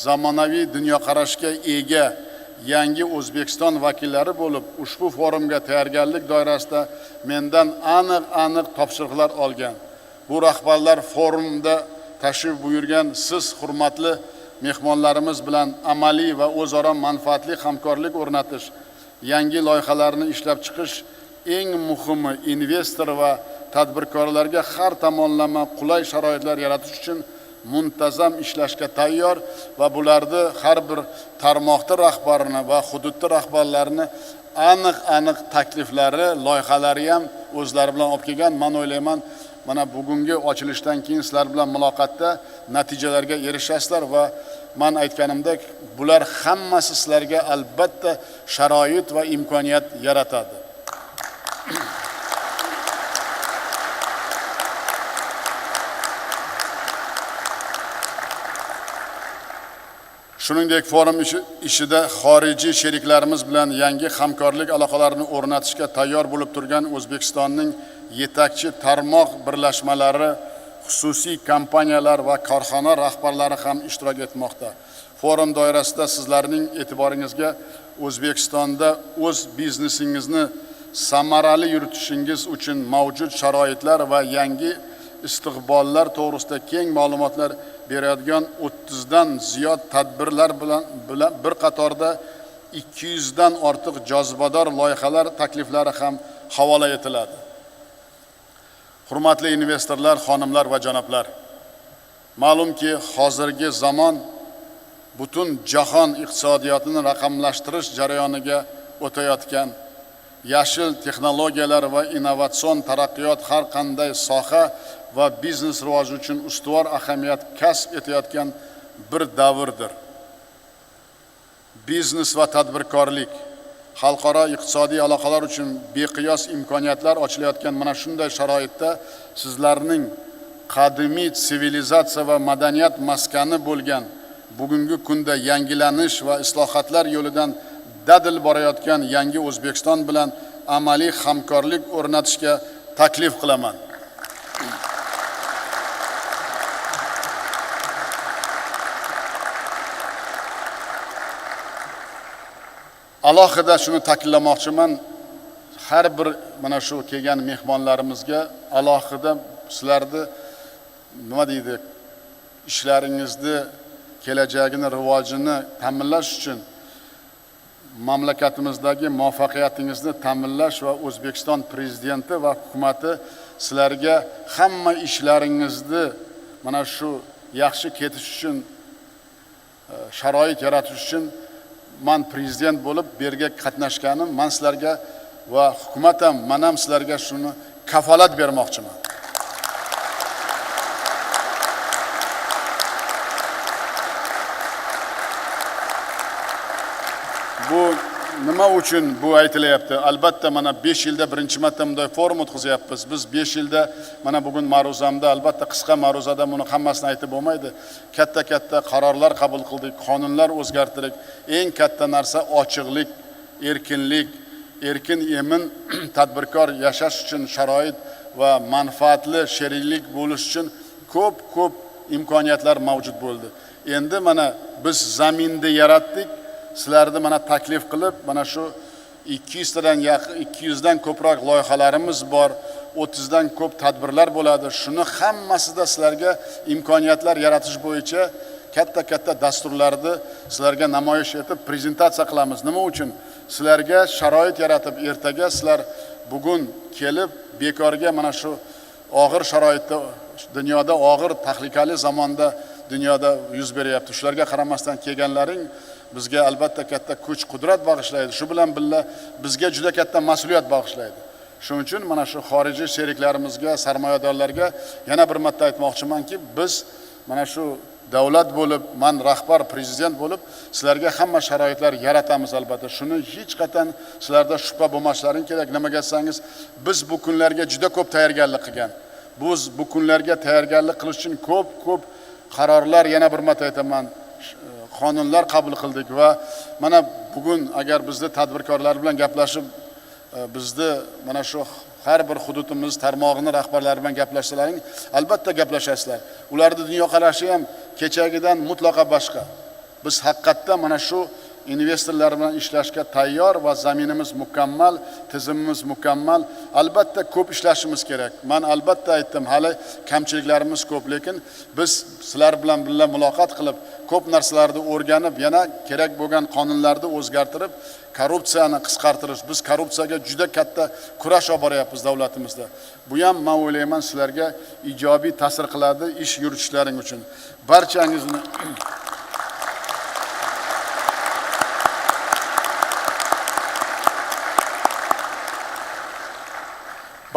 Speaker 3: zamonaviy dunyoqarashga ega yangi O'zbekiston vakillari bo'lib, ushbu forumga tayyorgarlik doirasida mendan aniq topshiriqlar olgan. Bu rahbarlar forumda tashrif buyurgan siz hurmatli mehmonlarimiz bilan amaliy va o'zaro manfaatli hamkorlik o'rnatish, yangi loyihalarni ishlab chiqish, eng muhimi investor va tadbirkorlarga har tomonlama qulay sharoitlar yaratish uchun muntazam ishlashga tayyor va bularni har bir tarmoqda rahbarini va hududda rahbarlarini aniq takliflari, loyihalari ham o'zlari bilan olib kelgan. Men o'ylayman, mana bugungi ochilishdan keyin sizlar bilan muloqotda natijalarga erishasizlar va men aytganimdek, bular hammasi sizlarga albatta sharoit va imkoniyat yaratadi. Shuningdek, forum ishida xorijiy sheriklarimiz bilan yangi hamkorlik aloqalarini o'rnatishga tayyor bo'lib turgan O'zbekistonning yetakchi tarmoq birlashmalari, xususiy kompaniyalar va korxona rahbarlari ham ishtirok etmoqda. Forum doirasida sizlarning e'tiboringizga O'zbekistonda o'z biznesingizni samarali yuritishingiz uchun mavjud sharoitlar va yangi istiqbollar to'g'risida keng ma'lumotlar beradigan 30 dan ziyod tadbirlar bilan bir qatorda 200 dan ortiq jozibador loyihalar takliflari ham havola etiladi. Hurmatli investorlar, xonimlar va janoblar, ma'lumki, hozirgi zamon butun jahon iqtisodiyotini raqamlashtirish jarayoniga o'tayotgan. Yashil texnologiyalar va innovatsion taraqqiyot har qanday soha va biznes rivoji uchun ustuvor ahamiyat kasb etayotgan bir davrdir. Biznes va tadbirkorlik, xalqaro iqtisodiy aloqalar uchun beqiyos imkoniyatlar ochilayotgan mana shunday sharoitda sizlarning qadimiy sivilizatsiya va madaniyat maskani bo'lgan bugungi kunda yangilanish va islohotlar yo'lidan dadil borayotgan yangi O'zbekiston bilan amaliy hamkorlik o'rnatishga taklif qilaman. Alohida shuni ta'kidlamoqchiman, har bir mana shu kelgan mehmonlarimizga alohida sizlarni nima deydi, ishlaringizni kelajagini, rivojini ta'minlash uchun mamlakatimizdagi muvaffaqiyatingizni ta'minlash va O'zbekiston prezidenti va hukumatı sizlarga hamma ishlaringizni mana shu yaxshi ketish uchun sharoit yaratish uchun man prezident bo'lib berga qatnashganim, man sizlarga va hukumat ham, men ham sizlarga shuni kafolat bermoqchiman. Bu nima uchun bu aytilyapti? Albatta mana 5 yilda birinchi marta bunday forum o'tkazyapmiz. Biz 5 yilda mana bugun ma'ruzamda albatta qisqa ma'ruzada buni hammasini aytib bo'lmaydi. Katta qarorlar qabul qildik, qonunlar o'zgartirdik. Eng katta narsa ochiqlik, erkinlik, erkin emin tadbirkor yashash uchun sharoit va manfaatli sheriklik bo'lish uchun ko'p imkoniyatlar mavjud bo'ldi. Endi mana biz zaminni yaratdik. Sizlarni mana taklif qilib, mana shu 200 dan ko'proq loyihalarimiz bor, 30 dan ko'p tadbirlar bo'ladi. Shuni hammasida sizlarga imkoniyatlar yaratish bo'yicha katta dasturlarni sizlarga namoyish etib, prezentatsiya qilamiz. Nima uchun? Sizlarga sharoit yaratib, ertaga sizlar bugun kelib bekorga mana shu og'ir sharoitda, dunyoda og'ir tahlikali zamonda dunyoda yuz beryapti. Shularga qaramasdan kelganlaring bizga albatta katta kuch, qudrat bag'ishlaydi. Shu bilan birga bizga juda katta mas'uliyat bag'ishlaydi. Shuning uchun mana shu xorijiy sheriklarimizga, sarmoyadorlarga yana bir marta aytmoqchimanki, biz mana shu davlat bo'lib, men rahbar prezident bo'lib, sizlarga hamma sharoitlar yaratamiz albatta. Shuni hech qachon sizlarda shubha bo'lmashlaring kerak. Nimaga desangiz, biz bu kunlarga juda ko'p tayyorgarlik qilgan. Biz bu kunlarga tayyorgarlik qilish uchun ko'p qarorlar, yana bir marta aytaman, qonunlar qabul qildik va mana bugun agar bizni tadbirkorlar bilan gaplashib, bizni mana shu har bir hududimiz tarmog'ini rahbarlari bilan gaplashsalaring, albatta gaplashasizlar. Ularning dunyoqarashi ham kechagidan mutlaqo boshqa. Biz haqiqatda mana shu investorlar bilan ishlashga tayyor va zaminimiz mukammal, tizimimiz mukammal. Albatta ko'p ishlashimiz kerak. Men albatta aytdim, hali kamchiliklarimiz ko'p, lekin biz sizlar bilan birga muloqot qilib, ko'p narsalarni o'rganib, yana kerak bo'lgan qonunlarni o'zgartirib, korrupsiyani qisqartirish. Biz korrupsiyaga juda katta kurash olib boryapmiz davlatimizda. Bu ham men o'ylayman sizlarga ijobiy ta'sir qiladi ish yuritishlaring uchun.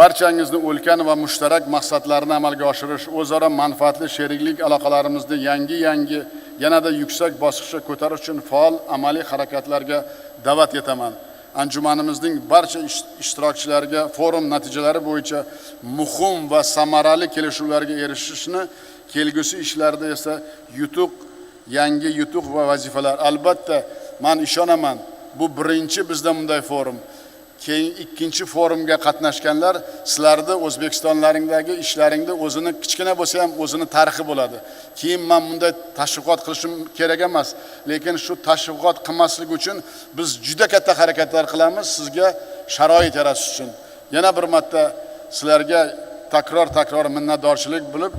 Speaker 3: Barchangizni ulkan va mushtarak maqsadlarni amalga oshirish, o'zaro manfaatli sheriklik aloqalarimizni yangi yanada yuksak bosqichga ko'tarish uchun faol amaliy harakatlarga da'vat etaman. Anjumanimizning barcha ishtirokchilariga forum natijalari bo'yicha muhim va samarali kelishuvlarga erishishni, kelgusi ishlarda esa yangi yutuq va vazifalar. Albatta, men ishonaman, bu birinchi bizda bunday forum. Keyin ikkinchi forumga qatnashganlar, sizlarda O'zbekistonlaringdagi ishlaringda o'zini kichkina bo'lsa ham o'zini tarixi bo'ladi. Keyin men bunday tashviqot qilishim kerak emas, lekin shu tashviqot qilmaslik uchun biz juda katta harakatlar qilamiz sizga sharoit yaratish uchun. Yana bir marta sizlarga takror minnatdorchilik bilib,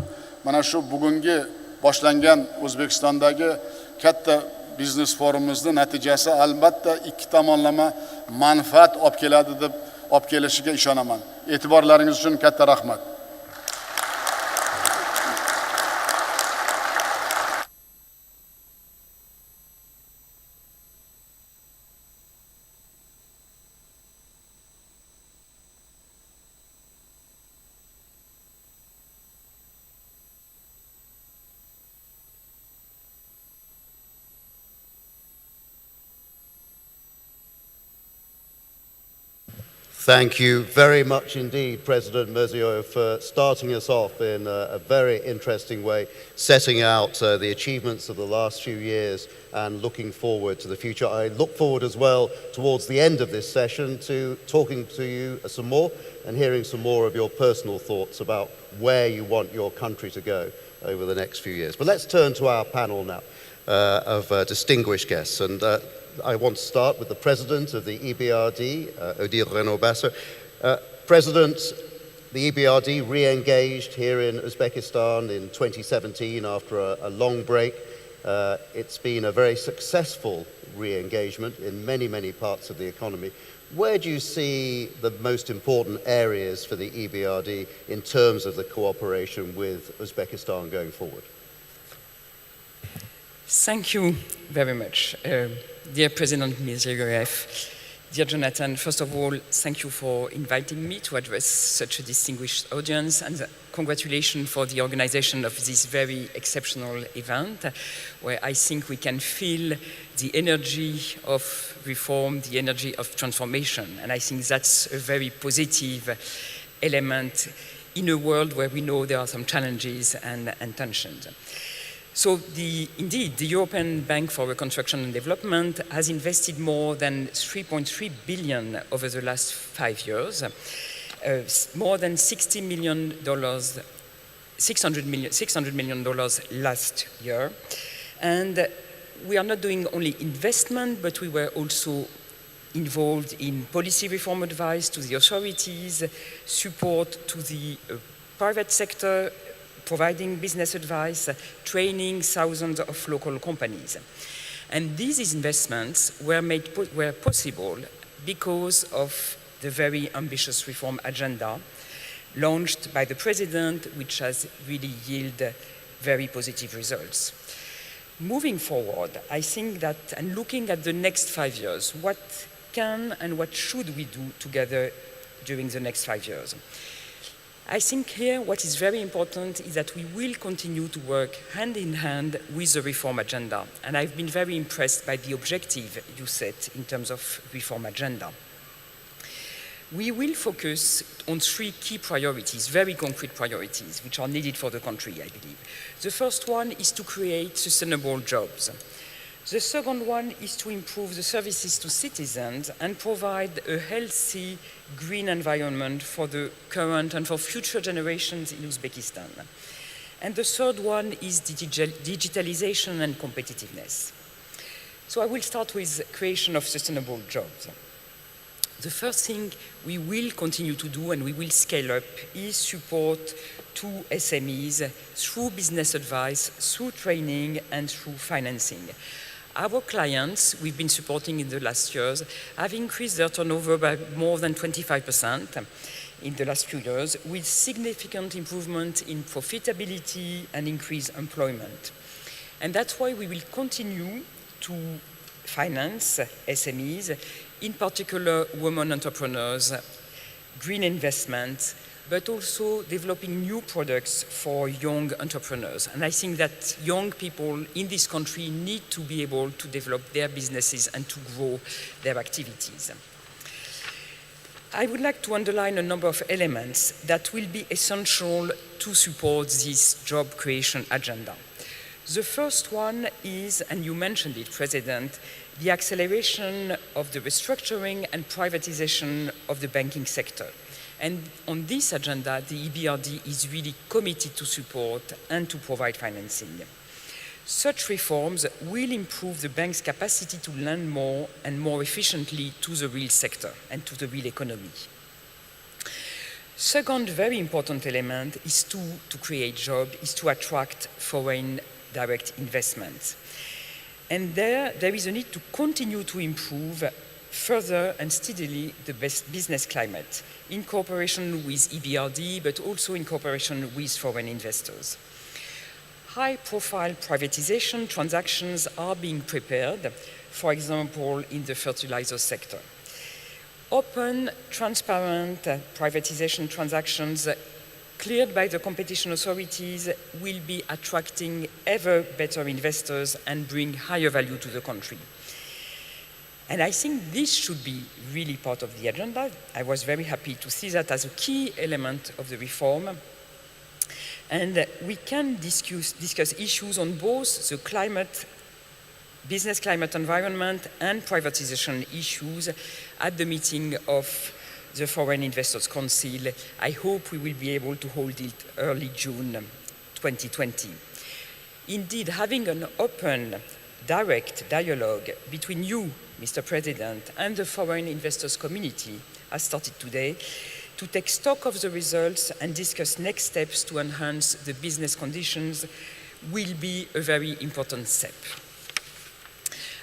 Speaker 3: mana shu bugungi boshlangan O'zbekistondagi katta biznes forumimizning natijasi albatta ikki tomonlama manfaat olib keladi deb olib kelishiga ishonaman. E'tiborlaringiz uchun katta rahmat.
Speaker 2: Thank you very much indeed, President Mirziyoyev, for starting us off in a very interesting way, setting out the achievements of the last few years and looking forward to the future. I look forward as well towards the end of this session to talking to you some more and hearing some more of your personal thoughts about where you want your country to go over the next few years. But let's turn to our panel now of distinguished guests. And I want to start with the President of the EBRD, Odile Renaud-Basso. President, the EBRD re-engaged here in Uzbekistan in 2017 after a long break. It's been a very successful re-engagement in many, many parts of the economy. Where do you see the most important areas for the EBRD in terms of the cooperation with Uzbekistan going forward?
Speaker 4: Thank you very much. Dear President Mirziyoyev, dear Jonathan, first of all, thank you for inviting me to address such a distinguished audience, and congratulations for the organization of this very exceptional event, where I think we can feel the energy of reform, the energy of transformation, and I think that's a very positive element in a world where we know there are some challenges and tensions. So indeed, the European Bank for Reconstruction and Development has invested more than 3.3 billion over the last 5 years, more than $600 million last year. And we are not doing only investment, but we were also involved in policy reform advice to the authorities, support to the private sector, providing business advice, training thousands of local companies. And these investments were possible because of the very ambitious reform agenda launched by the President, which has really yielded very positive results. Moving forward, I think that, and looking at the next 5 years, what can and what should we do together during the next 5 years? I think here what is very important is that we will continue to work hand in hand with the reform agenda. And I've been very impressed by the objective you set in terms of reform agenda. We will focus on 3 key priorities, very concrete priorities, which are needed for the country, I believe. The first one is to create sustainable jobs. The second one is to improve the services to citizens and provide a healthy green environment for the current and for future generations in Uzbekistan. And the third one is digitalization and competitiveness. So I will start with creation of sustainable jobs. The first thing we will continue to do and we will scale up is support to SMEs through business advice, through training and through financing. Our clients we've been supporting in the last years have increased their turnover by more than 25% in the last few years, with significant improvement in profitability and increased employment. And that's why we will continue to finance SMEs, in particular women entrepreneurs, green investment, but also developing new products for young entrepreneurs. And I think that young people in this country need to be able to develop their businesses and to grow their activities. I would like to underline a number of elements that will be essential to support this job creation agenda. The first one is, and you mentioned it, President, the acceleration of the restructuring and privatization of the banking sector. And on this agenda, the EBRD is really committed to support and to provide financing. Such reforms will improve the bank's capacity to lend more and more efficiently to the real sector and to the real economy. Second very important element is to create jobs, is to attract foreign direct investments. And there is a need to continue to improve further and steadily the best business climate in cooperation with EBRD, but also in cooperation with foreign investors. High-profile privatization transactions are being prepared, for example, in the fertilizer sector. Open, transparent privatization transactions cleared by the competition authorities will be attracting ever better investors and bring higher value to the country. And I think this should be really part of the agenda. I was very happy to see that as a key element of the reform. And we can discuss issues on both the climate, business climate environment and privatization issues at the meeting of the Foreign Investors Council. I hope we will be able to hold it early June 2020. Indeed, having an open, direct dialogue between you, Mr. President, and the foreign investors community has started today to take stock of the results and discuss next steps to enhance the business conditions will be a very important step.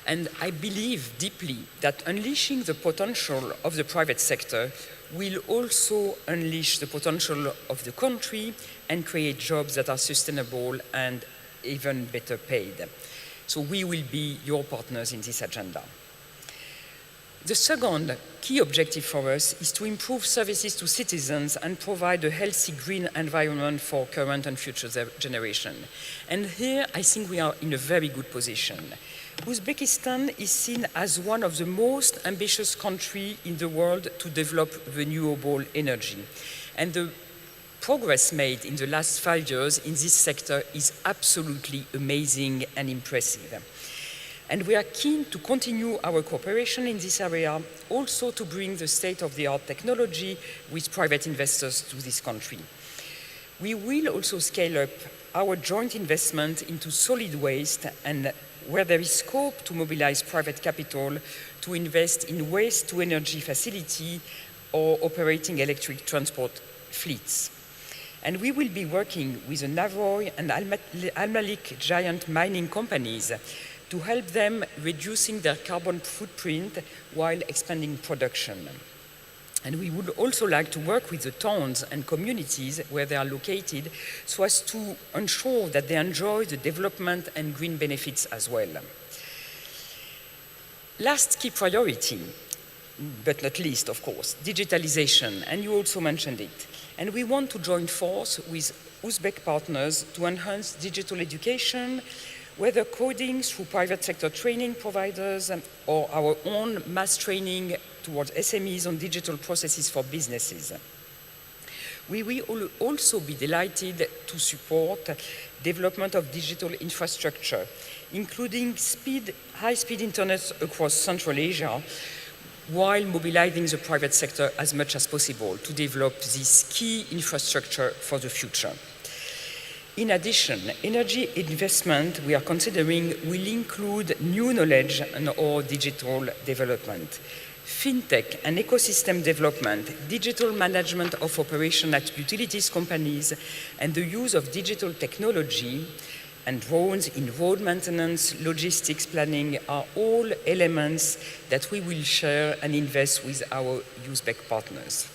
Speaker 4: And I believe deeply that unleashing the potential of the private sector will also unleash the potential of the country and create jobs that are sustainable and even better paid. So we will be your partners in this agenda. The second key objective for us is to improve services to citizens and provide a healthy green environment for current and future generations. And here I think we are in a very good position. Uzbekistan is seen as one of the most ambitious countries in the world to develop renewable energy. And the progress made in the last 5 years in this sector is absolutely amazing and impressive. And we are keen to continue our cooperation in this area, also to bring the state-of-the-art technology with private investors to this country. We will also scale up our joint investment into solid waste, and where there is scope to mobilize private capital to invest in waste-to-energy facility or operating electric transport fleets. And we will be working with the Navoy and Al-Malik giant mining companies to help them reducing their carbon footprint while expanding production. And we would also like to work with the towns and communities where they are located so as to ensure that they enjoy the development and green benefits as well. Last key priority, but not least, of course, digitalization, and you also mentioned it. And we want to join force with Uzbek partners to enhance digital education, whether coding through private sector training providers or our own mass training towards SMEs on digital processes for businesses. We will also be delighted to support development of digital infrastructure, including high-speed internet across Central Asia, while mobilizing the private sector as much as possible to develop this key infrastructure for the future. In addition, energy investment we are considering will include new knowledge and or digital development, fintech and ecosystem development, digital management of operation at utilities companies, and the use of digital technology and drones in road maintenance, logistics planning are all elements that we will share and invest with our Uzbek partners.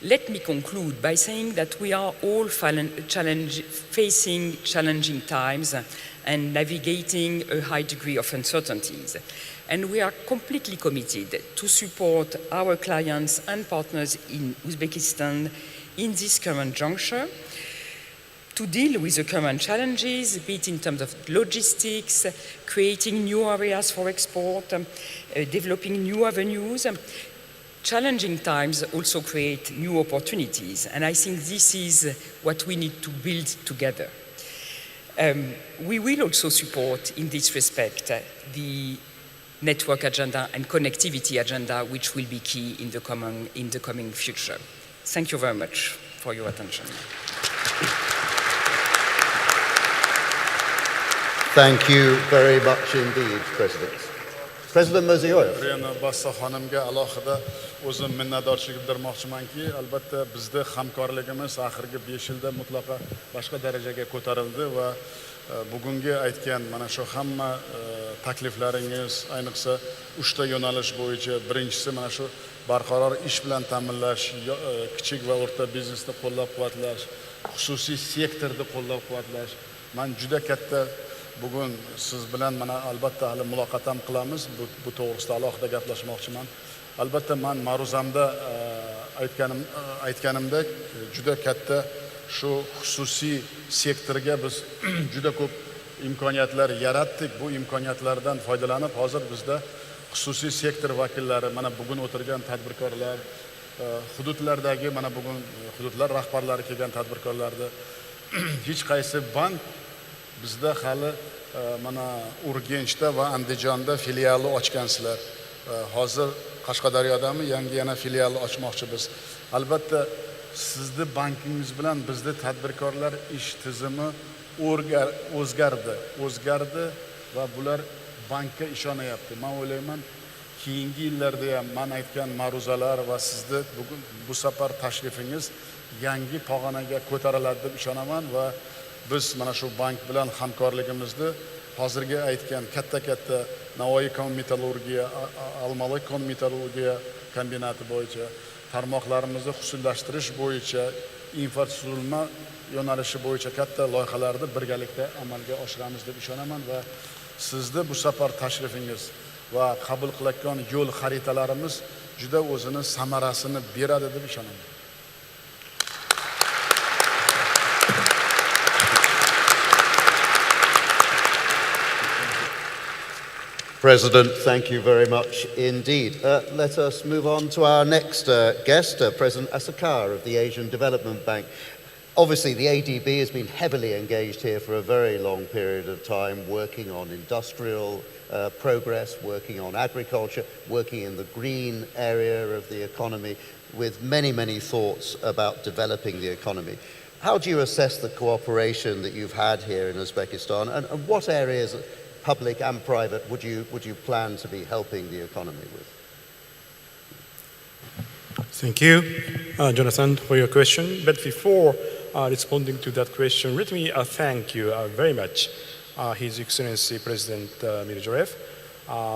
Speaker 4: Let me conclude by saying that we are all facing challenging times and navigating a high degree of uncertainties. And we are completely committed to support our clients and partners in Uzbekistan in this current juncture, to deal with the current challenges, be it in terms of logistics, creating new areas for export, developing new avenues. Challenging times also create new opportunities, and I think this is what we need to build together. We will also support, in this respect, the network agenda and connectivity agenda, which will be key in the coming future. Thank you very much for your attention.
Speaker 2: Thank you very much indeed, President. President Mirziyoyev.
Speaker 3: Bassa xonimga alohida o'zim minnatdorchilik bildirmoqchimanki, albatta bizda hamkorligimiz oxirgi 5 yilda mutlaqo boshqa darajaga ko'tarildi va bugungi aytgan mana shu hamma takliflaringiz, ayniqsa 3 ta yo'nalish bo'yicha, birinchisi mana shu barqaror ish bilan ta'minlash, kichik va o'rta biznesni qo'llab-quvvatlash, xususiy sektorni qo'llab-quvvatlash. Men juda katta bugun siz bilan mana albatta hali muloqot ham qilamiz. Bu to'g'risida alohida gaplashmoqchiman. Albatta men ma'ruzamda aytganimdek juda katta shu xususiy sektorga biz juda ko'p imkoniyatlar yaratdik. Bu imkoniyatlardan foydalanib hozir bizda xususiy sektor vakillari, mana bugun o'tirgan tadbirkorlar, hududlardagi mana bugun hududlar rahbarlari kelgan tadbirkorlarni hech qaysi bank bizda hali mana Urganchda va Andijonda filiali ochgansizlar. Hozir Qashqadaryodami yangi yana filialni ochmoqchimiz. Albatta sizni bankingiz bilan bizda tadbirkorlar ish tizimi o'zgardi va bular bankka ishonyapti. Men o'ylayman, keyingi yillarda ham men aytgan ma'ruzalar va sizni bugun bu safar tashrifingiz yangi pog'onaga ko'tariladi deb ishonaman va biz mana shu bank bilan hamkorligimizni hozirgi aytgan katta Navoiy kon-metallurgiya, Olmaliq kon-metallurgiya kombinati bo'yicha tarmoqlarimizni xususiylashtirish bo'yicha infratuzilma yo'nalishi bo'yicha katta loyihalarni birgalikda amalga oshiramiz deb ishonaman va sizni bu safar tashrifingiz va qabul qilayotgan yo'l xaritalarimiz juda o'zini samarasini beradi deb ishonaman.
Speaker 2: President, thank you very much indeed. Let us move on to our next guest, President Asakar of the Asian Development Bank. Obviously, the ADB has been heavily engaged here for a very long period of time, working on industrial progress, working on agriculture, working in the green area of the economy, with many thoughts about developing the economy. How do you assess the cooperation that you've had here in Uzbekistan, and what areas, public and private, would you plan to be helping the economy with?
Speaker 5: Thank you, Jonathan, for your question. But before responding to that question, let me thank you very much, His Excellency President Mirziyoyev,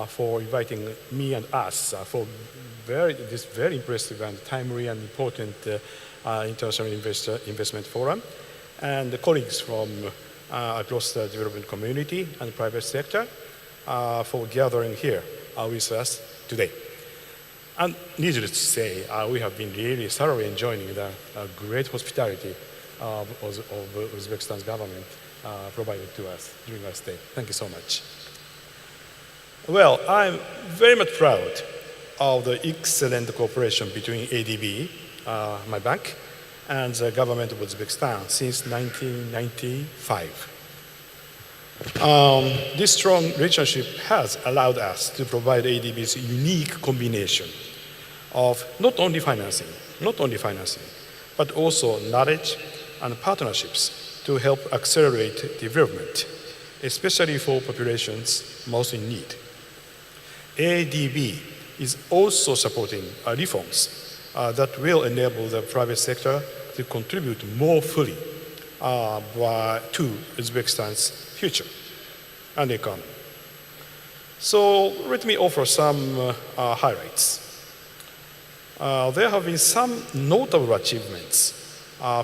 Speaker 5: for inviting me and us for this very impressive and timely and important international investment forum, and the colleagues from across the development community and private sector for gathering here with us today. And needless to say, we have been really thoroughly enjoying the great hospitality of Uzbekistan's government provided to us during our stay. Thank you so much. Well, I'm very much proud of the excellent cooperation between ADB, my bank, and the government of Uzbekistan since 1995. This strong relationship has allowed us to provide ADB's unique combination of not only financing, but also knowledge and partnerships to help accelerate development, especially for populations most in need. ADB is also supporting reforms that will enable the private sector to contribute more fully to Uzbekistan's future and economy. So let me offer some highlights. There have been some notable achievements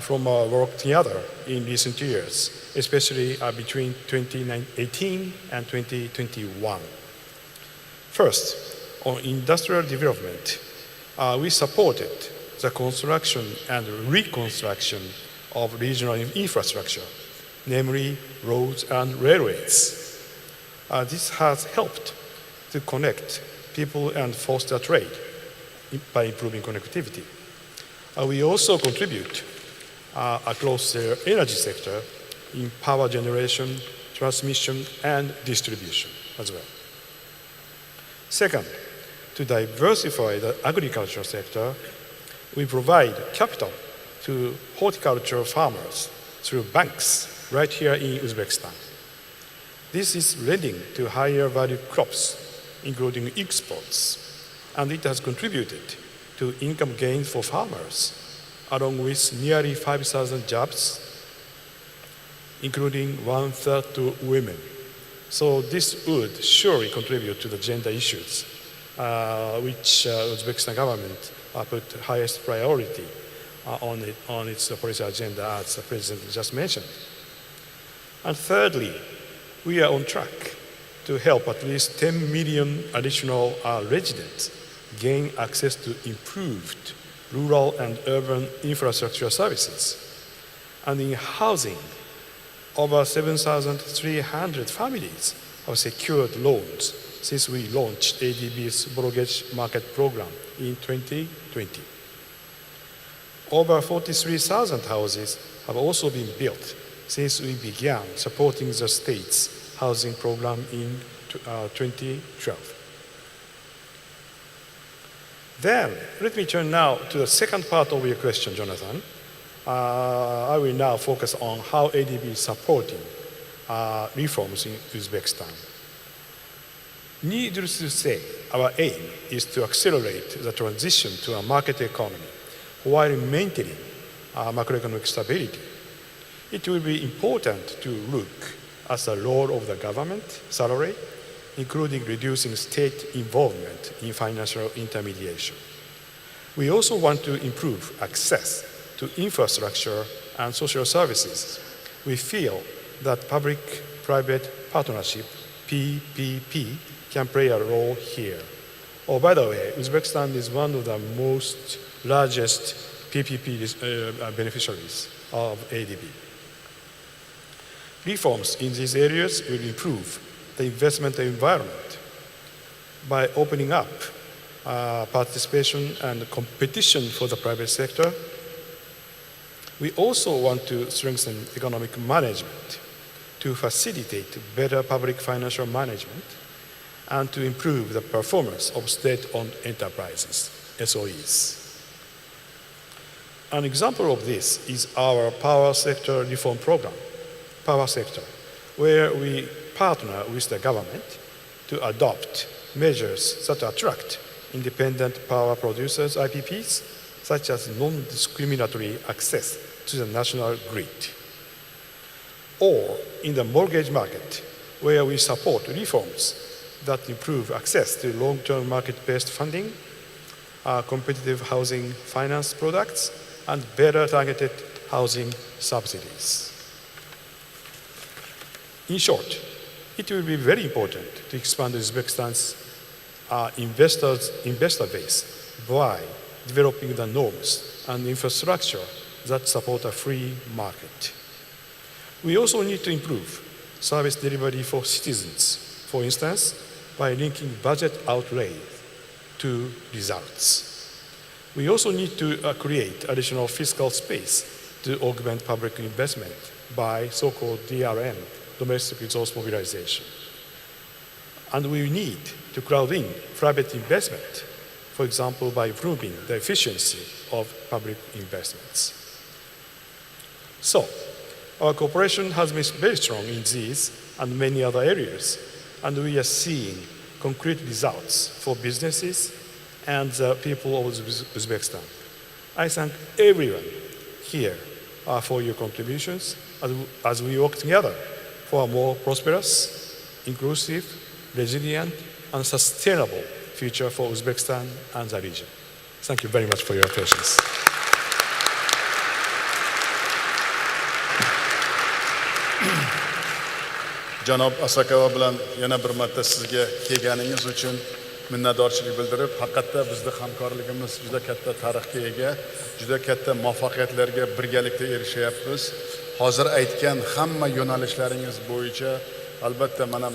Speaker 5: from our work together in recent years, especially between 2018 and 2021. First, on industrial development, we supported the construction and reconstruction of regional infrastructure, namely roads and railways. This has helped to connect people and foster trade by improving connectivity. We also contribute across the energy sector in power generation, transmission, and distribution as well. Second, to diversify the agricultural sector, we provide capital to horticultural farmers through banks right here in Uzbekistan. This is leading to higher value crops, including exports, and it has contributed to income gains for farmers, along with nearly 5,000 jobs, including 1/3 to women. So this would surely contribute to the gender issues, which Uzbekistan government put highest priority on its policy agenda, as the President just mentioned. And thirdly, we are on track to help at least 10 million additional residents gain access to improved rural and urban infrastructure services. And in housing, Over 7,300 families have secured loans since we launched ADB's mortgage market program in 2020. Over 43,000 houses have also been built since we began supporting the state's housing program in 2012. Then, let me turn now to the second part of your question, Jonathan. I will now focus on how ADB is supporting reforms in Uzbekistan. Needless to say, our aim is to accelerate the transition to a market economy while maintaining macroeconomic stability. It will be important to look at the role of the government salary, including reducing state involvement in financial intermediation. We also want to improve access to infrastructure and social services. We feel that public-private partnership, PPP, can play a role here. Oh, by the way, Uzbekistan is one of the most largest PPP beneficiaries of ADB. Reforms in these areas will improve the investment environment by opening up participation and competition for the private sector. We also want to strengthen economic management to facilitate better public financial management and to improve the performance of state-owned enterprises, SOEs. An example of this is our power sector reform program, Power Sector, where we partner with the government to adopt measures that attract independent power producers, IPPs, such as non-discriminatory access to the national grid. Or in the mortgage market, where we support reforms that improve access to long-term market-based funding, competitive housing finance products, and better targeted housing subsidies. In short, it will be very important to expand Uzbekistan's investor base by developing the norms and infrastructure that support a free market. We also need to improve service delivery for citizens, for instance, by linking budget outlay to results. We also need to create additional fiscal space to augment public investment by so-called DRM, domestic resource mobilization. And we need to crowd in private investment, for example, by improving the efficiency of public investments. So, our cooperation has been very strong in these and many other areas, and we are seeing concrete results for businesses and the people of Uzbekistan. I thank everyone here for your contributions as we work together for a more prosperous, inclusive, resilient, and sustainable future for Uzbekistan and the region. Thank you very much for your patience.
Speaker 3: Janob Asakova bilan yana bir marta sizga kelganingiz uchun minnatdorchilik bildirib, haqiqatda bizning hamkorligimiz juda katta tarixga ega, juda katta muvaffaqiyatlarga birgalikda erishyapmiz. Hozir aytgan hamma yo'nalishlaringiz bo'yicha albatta mana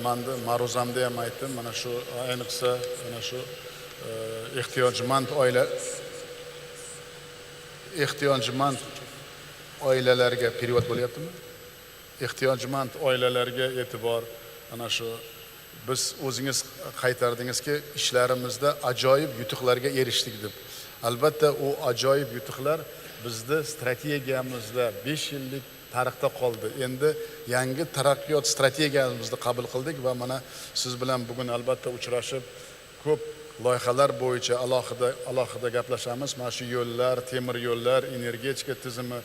Speaker 3: ma'ruzamda ham aytdim, mana shu ayniqsa mana shu ehtiyojmand oilalarga periyod bo'lyaptimi? Ehtiyojmand oilalarga e'tibor, ana shu biz o'zingiz qaytardingizki, ishlarimizda ajoyib yutuqlarga erishdik deb. Albatta u ajoyib yutuqlar bizning strategiyamizda 5 yillik tarixda qoldi. Endi yangi taraqqiyot strategiyamizni qabul qildik va mana siz bilan bugun albatta uchrashib ko'p loyihalar bo'yicha alohida gaplashamiz. Mana shu yo'llar, temir yo'llar, energetika tizimi,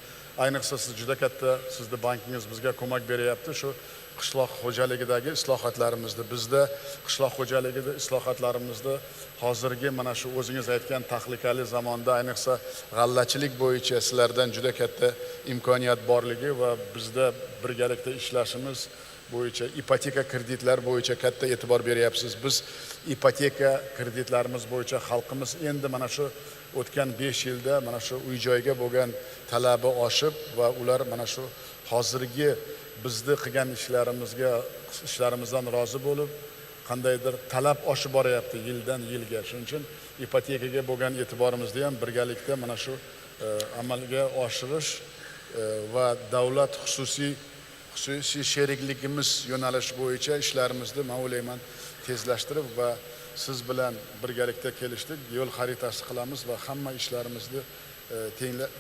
Speaker 3: ayniqsa siz juda katta sizning bankingiz bizga ko'mak beryapti. Shu qishloq xo'jaligidagi islohotlarimizni, bizda qishloq xo'jaligida islohotlarimizni hozirgi mana shu o'zingiz aytgan tahlikali zamonda ayniqsa g'allachilik bo'yicha sizlardan juda katta imkoniyat borligi va bizda birgalikda ishlashimiz bo'yicha ipoteka kreditlar bo'yicha katta e'tibor beryapsiz. Biz ipoteka kreditlarimiz bo'yicha xalqimiz endi mana shu o'tgan 5 yilda mana shu uy-joyga bo'lgan talabi oshib va ular mana shu hozirgi bizni qilgan ishlarimizdan rozi bo'lib, qandaydir talab oshib boryapti yildan yilga. Shuning uchun ipotekaga bo'lgan e'tiborimizni ham birgalikda mana shu amalga oshirish va davlat xususiy sherikligimiz yo'nalish bo'yicha ishlarimizni men o'ylayman tezlashtirib va siz bilan birgalikda kelishdik, yo'l xaritasi qilamiz va hamma ishlarimizni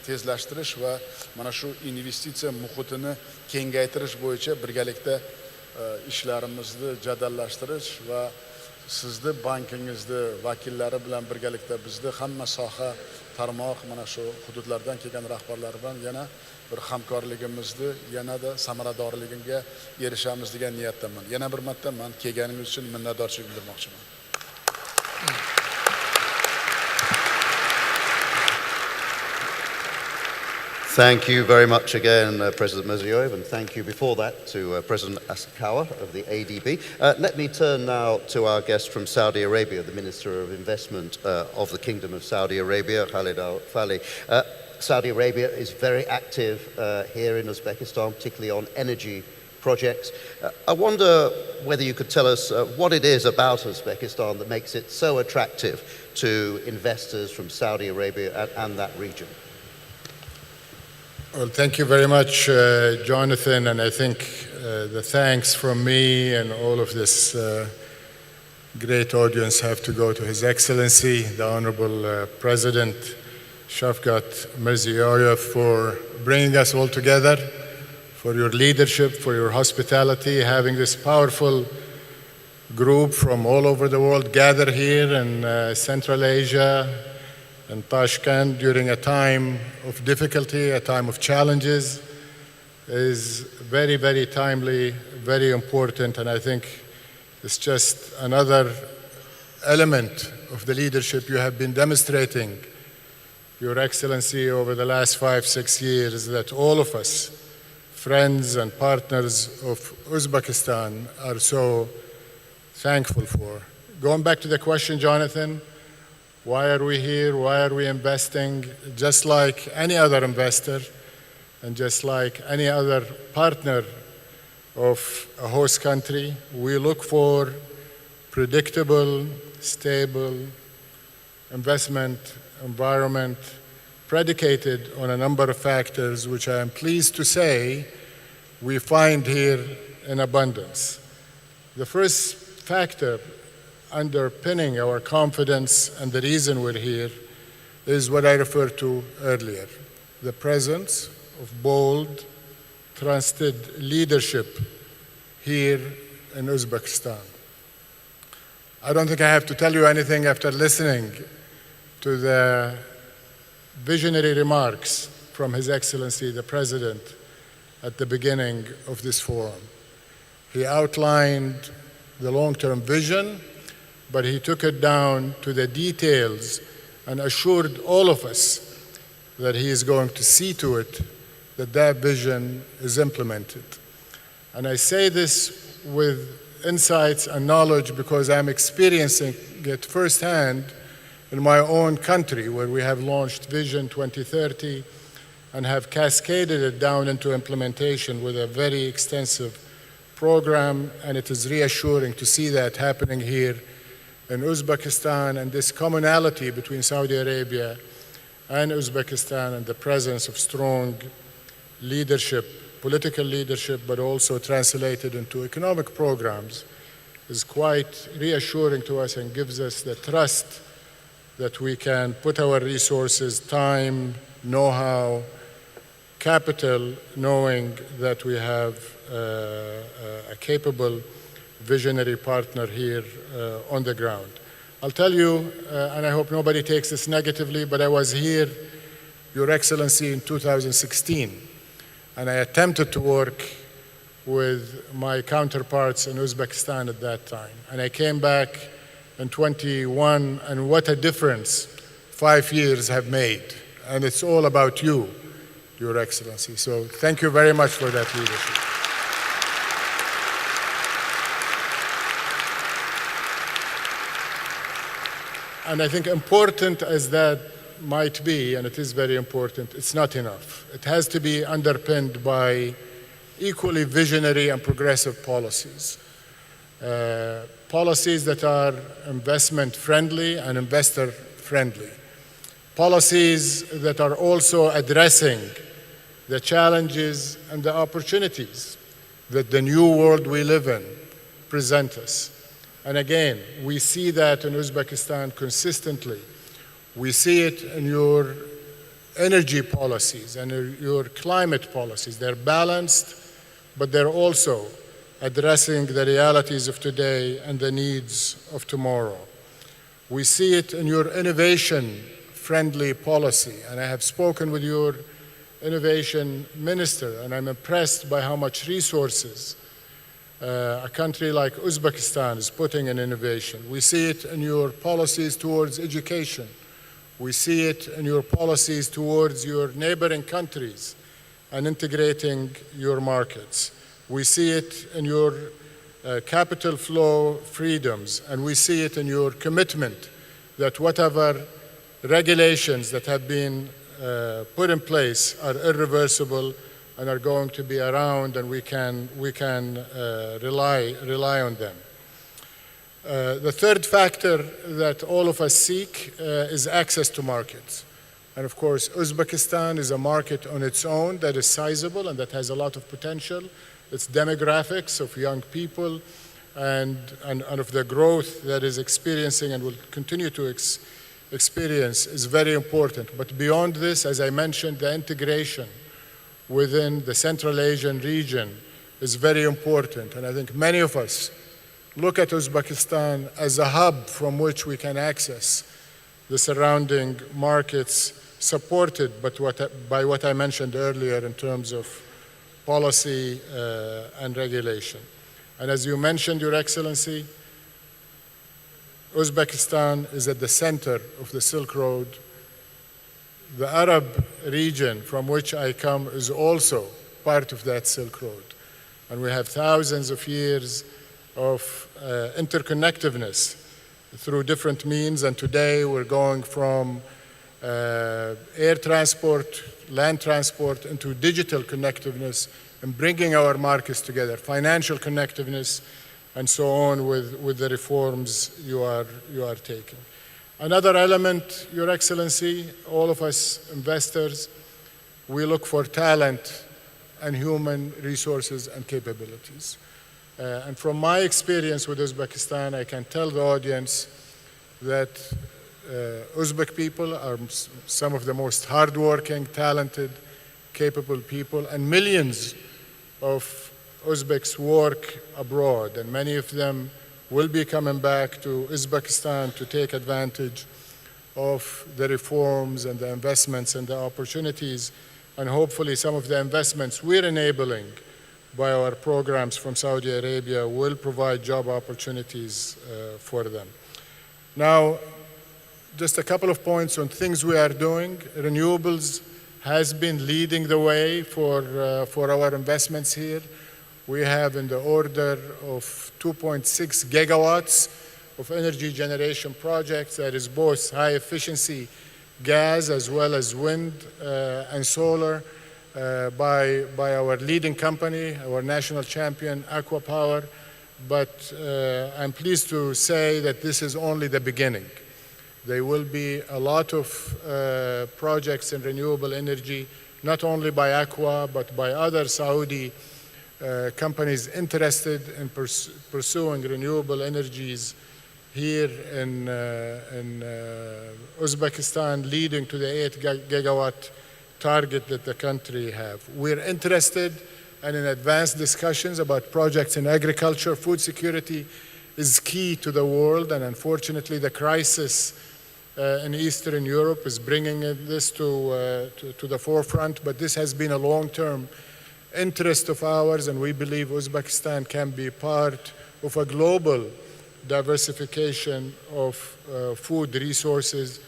Speaker 3: tezlashtirish va mana shu investitsiya muhitini kengaytirish bo'yicha birgalikda ishlarimizni jadallashtirish va sizni bankingizni vakillari bilan birgalikda bizni hamma soha tarmoq mana shu hududlardan kelgan rahbarlar bilan yana bir hamkorligimizni yanada samaradorligiga erishamiz degan niyatdaman. Yana bir marta men kelganingiz uchun minnatdorchilik bildirmoqchiman.
Speaker 2: Thank you very much again, President Mirziyoyev, and thank you before that to President Asakawa of the ADB. Let me turn now to our guest from Saudi Arabia, the Minister of Investment of the Kingdom of Saudi Arabia, Khalid Al-Fali. Saudi Arabia is very active here in Uzbekistan, particularly on energy projects. I wonder whether you could tell us what it is about Uzbekistan that makes it so attractive to investors from Saudi Arabia and that region.
Speaker 6: Well, thank you very much, Jonathan, and I think the thanks from me and all of this great audience have to go to His Excellency, the Honorable President Shavkat Mirziyoyev, for bringing us all together, for your leadership, for your hospitality, having this powerful group from all over the world gather here in Central Asia and Tashkent during a time of difficulty, a time of challenges, is very, very timely, very important, and I think it's just another element of the leadership you have been demonstrating, Your Excellency, over the last 5-6 years, that all of us, friends and partners of Uzbekistan, are so thankful for. Going back to the question, Jonathan, why are we here? Why are we investing? Just like any other investor and just like any other partner of a host country, we look for predictable, stable investment environment predicated on a number of factors, which I am pleased to say we find here in abundance. The first factor underpinning our confidence and the reason we're here is what I referred to earlier, the presence of bold, trusted leadership here in Uzbekistan. I don't think I have to tell you anything after listening to the visionary remarks from His Excellency the President at the beginning of this forum. He outlined the long-term vision, but he took it down to the details and assured all of us that he is going to see to it that that vision is implemented. And I say this with insights and knowledge because I'm experiencing it firsthand in my own country, where we have launched Vision 2030 and have cascaded it down into implementation with a very extensive program, and it is reassuring to see that happening here in Uzbekistan, and this commonality between Saudi Arabia and Uzbekistan and the presence of strong leadership, political leadership, but also translated into economic programs is quite reassuring to us and gives us the trust that we can put our resources, time, know-how, capital, knowing that we have a capable visionary partner here on the ground. I'll tell you, and I hope nobody takes this negatively, but I was here, Your Excellency, in 2016, and I attempted to work with my counterparts in Uzbekistan at that time. And I came back in 21, and what a difference 5 years have made. And it's all about you, Your Excellency. So thank you very much for that leadership. And I think important as that might be, and it is very important, it's not enough. It has to be underpinned by equally visionary and progressive policies. Policies that are investment friendly and investor friendly. Policies that are also addressing the challenges and the opportunities that the new world we live in present us. And again, we see that in Uzbekistan consistently. We see it in your energy policies and your climate policies. They're balanced, but they're also addressing the realities of today and the needs of tomorrow. We see it in your innovation-friendly policy, and I have spoken with your innovation minister, and I'm impressed by how much resources a country like Uzbekistan is putting in innovation. We see it in your policies towards education. We see it in your policies towards your neighboring countries and integrating your markets. We see it in your capital flow freedoms, and we see it in your commitment that whatever regulations that have been put in place are irreversible and are going to be around, and we can rely on them. The third factor that all of us seek is access to markets. And of course, Uzbekistan is a market on its own that is sizable and that has a lot of potential. Its demographics of young people and of the growth that is experiencing and will continue to experience is very important. But beyond this, as I mentioned, the integration within the Central Asian region is very important. And I think many of us look at Uzbekistan as a hub from which we can access the surrounding markets, supported by what I mentioned earlier in terms of policy and regulation. And as you mentioned, Your Excellency, Uzbekistan is at the center of the Silk Road. The Arab region from which I come is also part of that Silk Road. And we have thousands of years of interconnectedness through different means, and today we're going from air transport, land transport, into digital connectiveness and bringing our markets together, financial connectiveness, and so on with the reforms you are taking. Another element, Your Excellency, all of us investors, we look for talent and human resources and capabilities. And from my experience with Uzbekistan, I can tell the audience that Uzbek people are some of the most hardworking, talented, capable people, and millions of Uzbeks work abroad, and many of them will be coming back to Uzbekistan to take advantage of the reforms and the investments and the opportunities, and hopefully some of the investments we're enabling by our programs from Saudi Arabia will provide job opportunities for them. Now, just a couple of points on things we are doing. Renewables has been leading the way for our investments here. We have in the order of 2.6 gigawatts of energy generation projects. That is both high efficiency gas as well as wind and solar by our leading company, our national champion, Aqua Power. But I'm pleased to say that this is only the beginning. There will be a lot of projects in renewable energy, not only by Aqua, but by other Saudi companies interested in pursuing renewable energies here in Uzbekistan, leading to the 8 gigawatt target that the country have. We're interested and in advanced discussions about projects in agriculture. Food security is key to the world, and unfortunately the crisis in Eastern Europe is bringing this to the forefront, but this has been a long-term interest of ours, and we believe Uzbekistan can be part of a global diversification of food resources,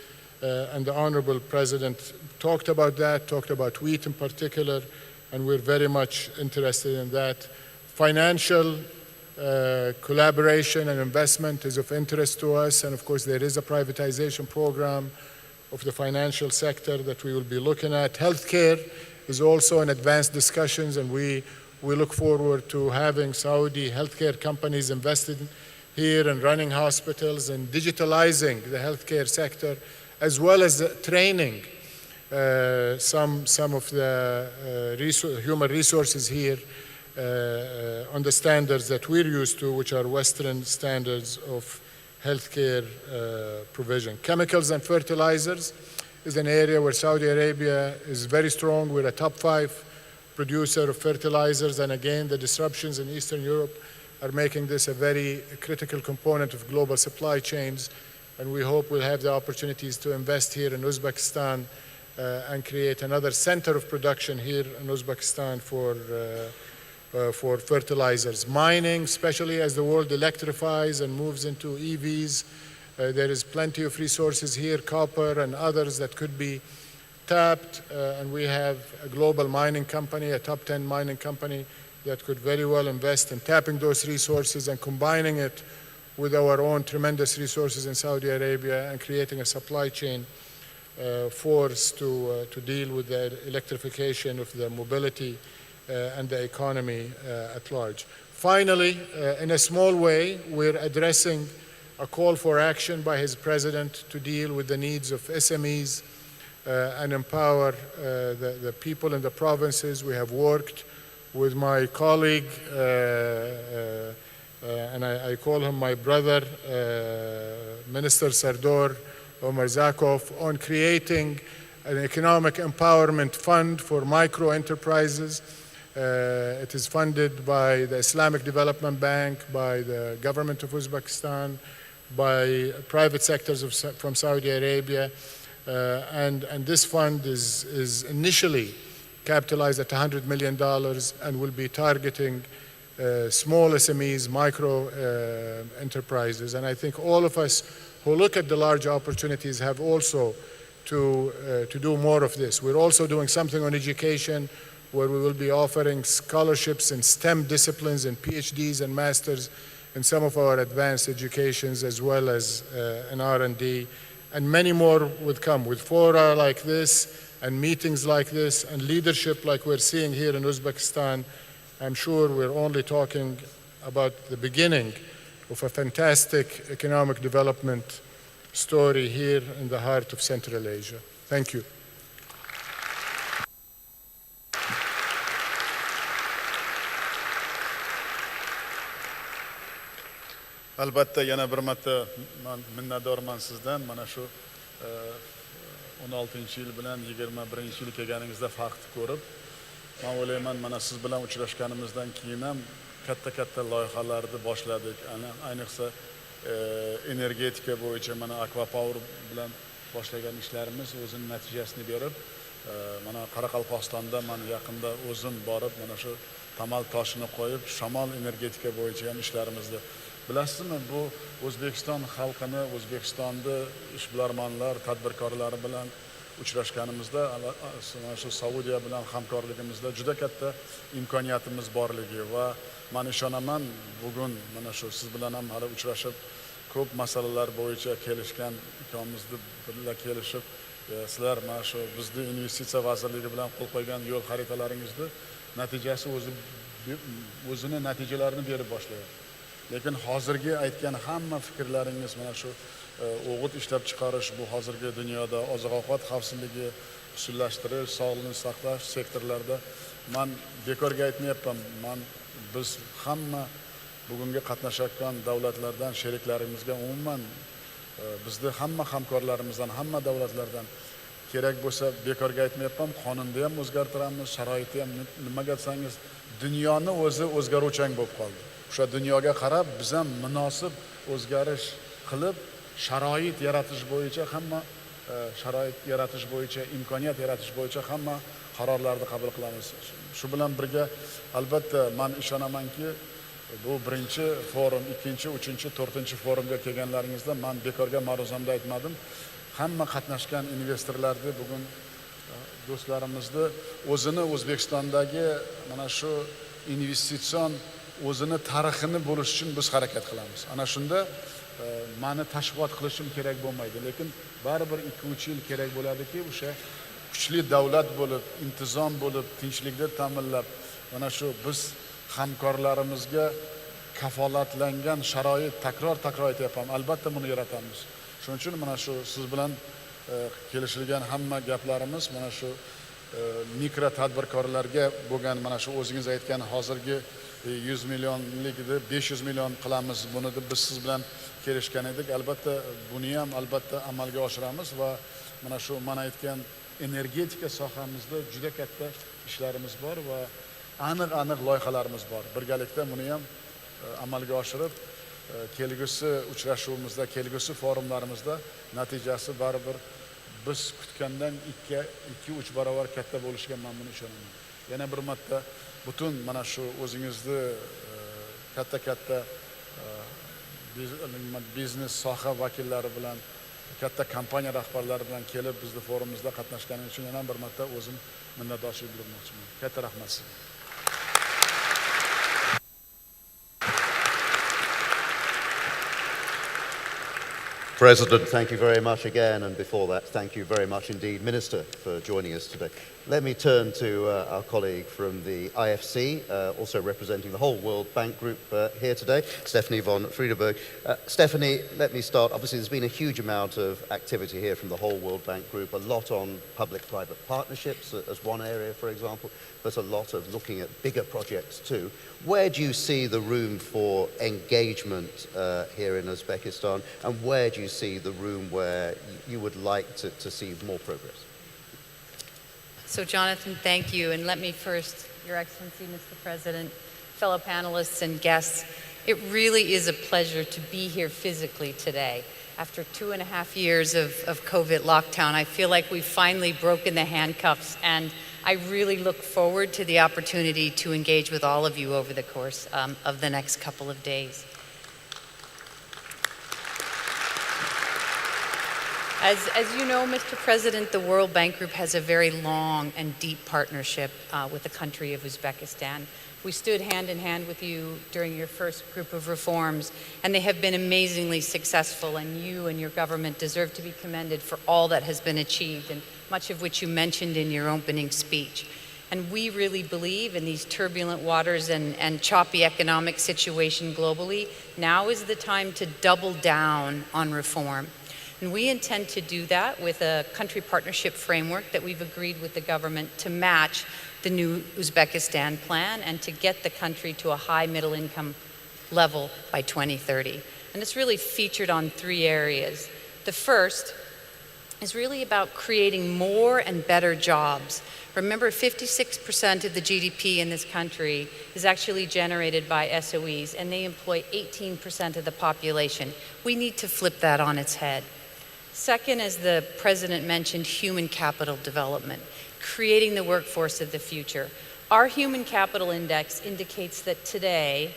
Speaker 6: and the Honorable President talked about that, talked about wheat in particular, and we're very much interested in that. Financial collaboration and investment is of interest to us, and of course there is a privatization program of the financial sector that we will be looking at. Healthcare is also in advanced discussions, and we We look forward to having Saudi healthcare companies invested here and running hospitals and digitalizing the healthcare sector, as well as training some of the human resources here on the standards that we're used to, which are Western standards of healthcare provision. Chemicals and fertilizers is an area where Saudi Arabia is very strong. We're a top 5 producer of fertilizers, and again, the disruptions in Eastern Europe are making this a very critical component of global supply chains, and we hope we'll have the opportunities to invest here in Uzbekistan and create another center of production here in Uzbekistan for fertilizers. Mining, especially as the world electrifies and moves into EVs, there is plenty of resources here, copper and others that could be tapped, and we have a global mining company, a top 10 mining company that could very well invest in tapping those resources and combining it with our own tremendous resources in Saudi Arabia and creating a supply chain force to deal with the electrification of the mobility and the economy at large. Finally, in a small way, we're addressing a call for action by his president to deal with the needs of SMEs and empower the people in the provinces. We have worked with my colleague, and I call him my brother, Minister Sardor Omar Zakov, on creating an economic empowerment fund for micro enterprises. It is funded by the Islamic Development Bank, by the government of Uzbekistan, by private sectors from Saudi Arabia, and this fund is initially capitalized at $100 million and will be targeting small SMEs, micro enterprises. And I think all of us who look at the large opportunities have also to do more of this. We're also doing something on education, where we will be offering scholarships in STEM disciplines and PhDs and masters in some of our advanced educations, as well as in R&D, and many more would come with fora like this and meetings like this and leadership like we're seeing here in Uzbekistan. I'm sure we're only talking about the beginning of a fantastic economic development story here in the heart of Central Asia. Thank you.
Speaker 3: Albatta yana bir marta minnatdorman sizdan. Mana shu 16-yil bilan 21-yil kelganingizda farqni ko'rib, men o'ylayman, mana siz bilan uchrashganimizdan keyin ham katta loyihalarni boshladik. Ayniqsa energetika bo'yicha mana Aquapower bilan boshlagan ishlarimiz o'zining natijasini berib, mana Qoraqalpog'istonda men yaqinda o'zim borib, mana shu tamal toshini qo'yib, shamol energetika bo'yicha ham ishlarimizni bilasizmi, bu O'zbekiston xalqini, O'zbekistonda ishbilarmonlar, tadbirkorlari bilan uchrashganimizda, mana shu Saudiya bilan hamkorligimizda juda katta imkoniyatimiz borligi va men ishonaman, bugun mana shu siz bilan ham hali uchrashib, ko'p masalalar bo'yicha kelishgan ikkovimizni birga kelishib, sizlar mana shu bizni investitsiya vazirligi bilan qo'l qo'ygan yo'l xaritalaringizni natijasi o'zini natijalarini berib boshlayapti. Lekin hozirgi aytgan hamma fikrlaringiz, mana shu o'g'it ishlab chiqarish, bu hozirgi dunyoda oziq-ovqat xavfsizligi, usullashtirish, sog'liqni saqlash sektorlarida men bekorga aytmayapman. Biz hamma bugungi qatnashayotgan davlatlardan, sheriklarimizga, umuman bizni hamma hamkorlarimizdan, hamma davlatlardan kerak bo'lsa, bekorga aytmayapman, qonunni ham o'zgartiramiz, sharoitni ham, nimaga desangiz, dunyoni o'zi o'zgaruvchan bo'lib qoldi. O'sha dunyoga qarab biz ham munosib o'zgarish qilib, sharoit yaratish bo'yicha hamma imkoniyat yaratish bo'yicha hamma qarorlarni qabul qilamiz. Shu bilan birga albatta men ishonamanki, bu birinchi forum, ikkinchi, uchinchi, to'rtinchi forumga kelganlaringizda men bekorga ma'ruzamda aytmadim. Hamma qatnashgan investorlarni, bugun do'stlarimizni o'zini O'zbekistondagi mana shu investitsion o'zini tarixini bo'lish uchun biz harakat qilamiz. Ana shunda meni tashviqot qilishim kerak bo'lmaydi, lekin baribir 2-3 yil kerak bo'ladiki, o'sha kuchli davlat bo'lib, intizom bo'lib, tinchlikni ta'minlab, mana shu biz hamkorlarimizga kafolatlangan sharoit takror aytyapman, albatta buni yaratamiz. Shuning uchun mana shu siz bilan kelishilgan hamma gaplarimiz mana shu mikro tadbirkorlarga bo'lgan mana shu o'zingiz aytgan hozirgi 100 millionlikni 500 million qilamiz buni deb biz siz bilan kelishgan edik. Albatta buni ham albatta amalga oshiramiz va mana shu men aytgan energetika sohamizda juda katta ishlarimiz bor va aniq loyihalarimiz bor. Birgalikda buni ham amalga oshirib kelgusi uchrashuvimizda, kelgusi forumlarimizda natijasi baribir biz kutgandan 2-3 barobar katta bo'lishiga men buni ishonaman. Yana bir marta butun mana shu o'zingizni katta biznes soha vakillari bilan, katta kompaniya rahbarlari bilan kelib bizni forumimizda qatnashganingiz uchun yana bir marta o'zim minnatdorchilik bildirmoqchiman. Katta rahmat sizga.
Speaker 2: President, thank you very much again, and before that, thank you very much indeed, Minister, for joining us today. Let me turn to our colleague from the IFC, also representing the whole World Bank Group here today, Stephanie von Friedeberg. Stephanie, let me start. Obviously, there's been a huge amount of activity here from the whole World Bank Group, a lot on public-private partnerships as one area, for example, but a lot of looking at bigger projects too. Where do you see the room for engagement here in Uzbekistan, and where do you see the room where you would like to see more progress?
Speaker 7: So Jonathan, thank you. And let me first, Your Excellency, Mr. President, fellow panelists and guests, it really is a pleasure to be here physically today. After 2.5 years of COVID lockdown, I feel like we've finally broken the handcuffs, and I really look forward to the opportunity to engage with all of you over the course of the next couple of days. As you know, Mr. President, the World Bank Group has a very long and deep partnership with the country of Uzbekistan. We stood hand in hand with you during your first group of reforms, and they have been amazingly successful, and you and your government deserve to be commended for all that has been achieved, and much of which you mentioned in your opening speech. And we really believe in these turbulent waters and choppy economic situation globally, now is the time to double down on reform. And we intend to do that with a country partnership framework that we've agreed with the government to match the new Uzbekistan plan and to get the country to a high middle income level by 2030. And it's really featured on 3 areas. The first is really about creating more and better jobs. Remember, 56% of the GDP in this country is actually generated by SOEs, and they employ 18% of the population. We need to flip that on its head. Second, as the President mentioned, human capital development, creating the workforce of the future. Our human capital index indicates that today,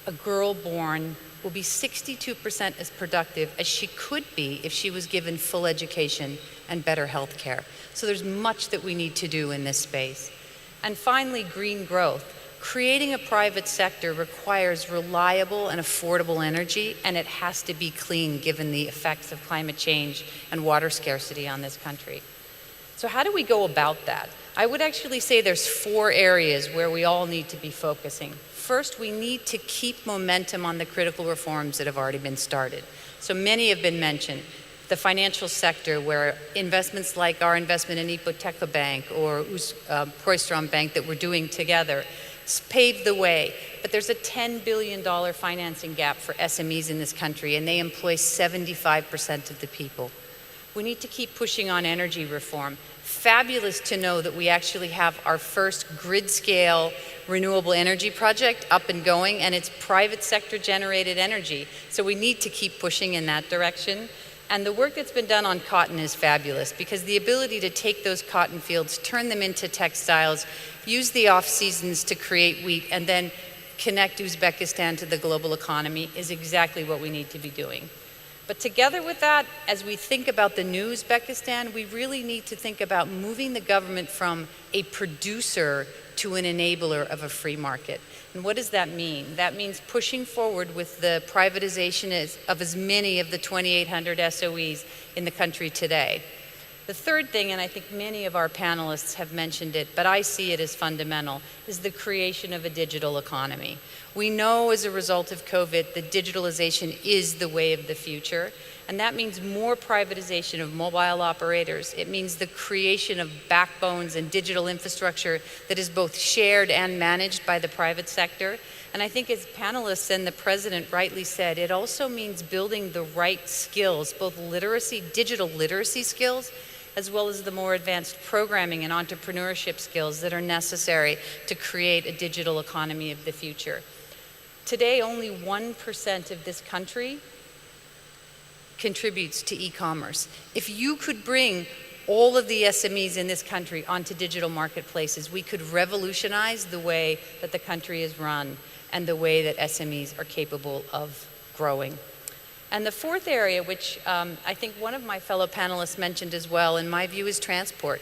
Speaker 7: a girl born will be 62% as productive as she could be if she was given full education and better health care. So there's much that we need to do in this space. And finally, green growth. Creating a private sector requires reliable and affordable energy, and it has to be clean given the effects of climate change and water scarcity on this country. So how do we go about that? I would actually say there's 4 areas where we all need to be focusing. First, we need to keep momentum on the critical reforms that have already been started. So many have been mentioned. The financial sector, where investments like our investment in Ipoteka Bank or Proistrom Bank that we're doing together paved the way. But there's a $10 billion financing gap for SMEs in this country, and they employ 75% of the people. We need to keep pushing on energy reform. Fabulous to know that we actually have our first grid-scale renewable energy project up and going, and it's private sector generated energy. So we need to keep pushing in that direction. And the work that's been done on cotton is fabulous, because the ability to take those cotton fields, turn them into textiles, use the off seasons to create wheat, and then connect Uzbekistan to the global economy is exactly what we need to be doing. But together with that, as we think about the new Uzbekistan, we really need to think about moving the government from a producer to an enabler of a free market. And what does that mean? That means pushing forward with the privatization of as many of the 2,800 SOEs in the country today. The third thing, and I think many of our panelists have mentioned it, but I see it as fundamental, is the creation of a digital economy. We know as a result of COVID that digitalization is the way of the future, and that means more privatization of mobile operators. It means the creation of backbones and digital infrastructure that is both shared and managed by the private sector. And I think as panelists and the President rightly said, it also means building the right skills, both literacy, digital literacy skills, as well as the more advanced programming and entrepreneurship skills that are necessary to create a digital economy of the future. Today, only 1% of this country contributes to e-commerce. If you could bring all of the SMEs in this country onto digital marketplaces, we could revolutionize the way that the country is run and the way that SMEs are capable of growing. And the fourth area, which I think one of my fellow panelists mentioned as well, in my view, is transport.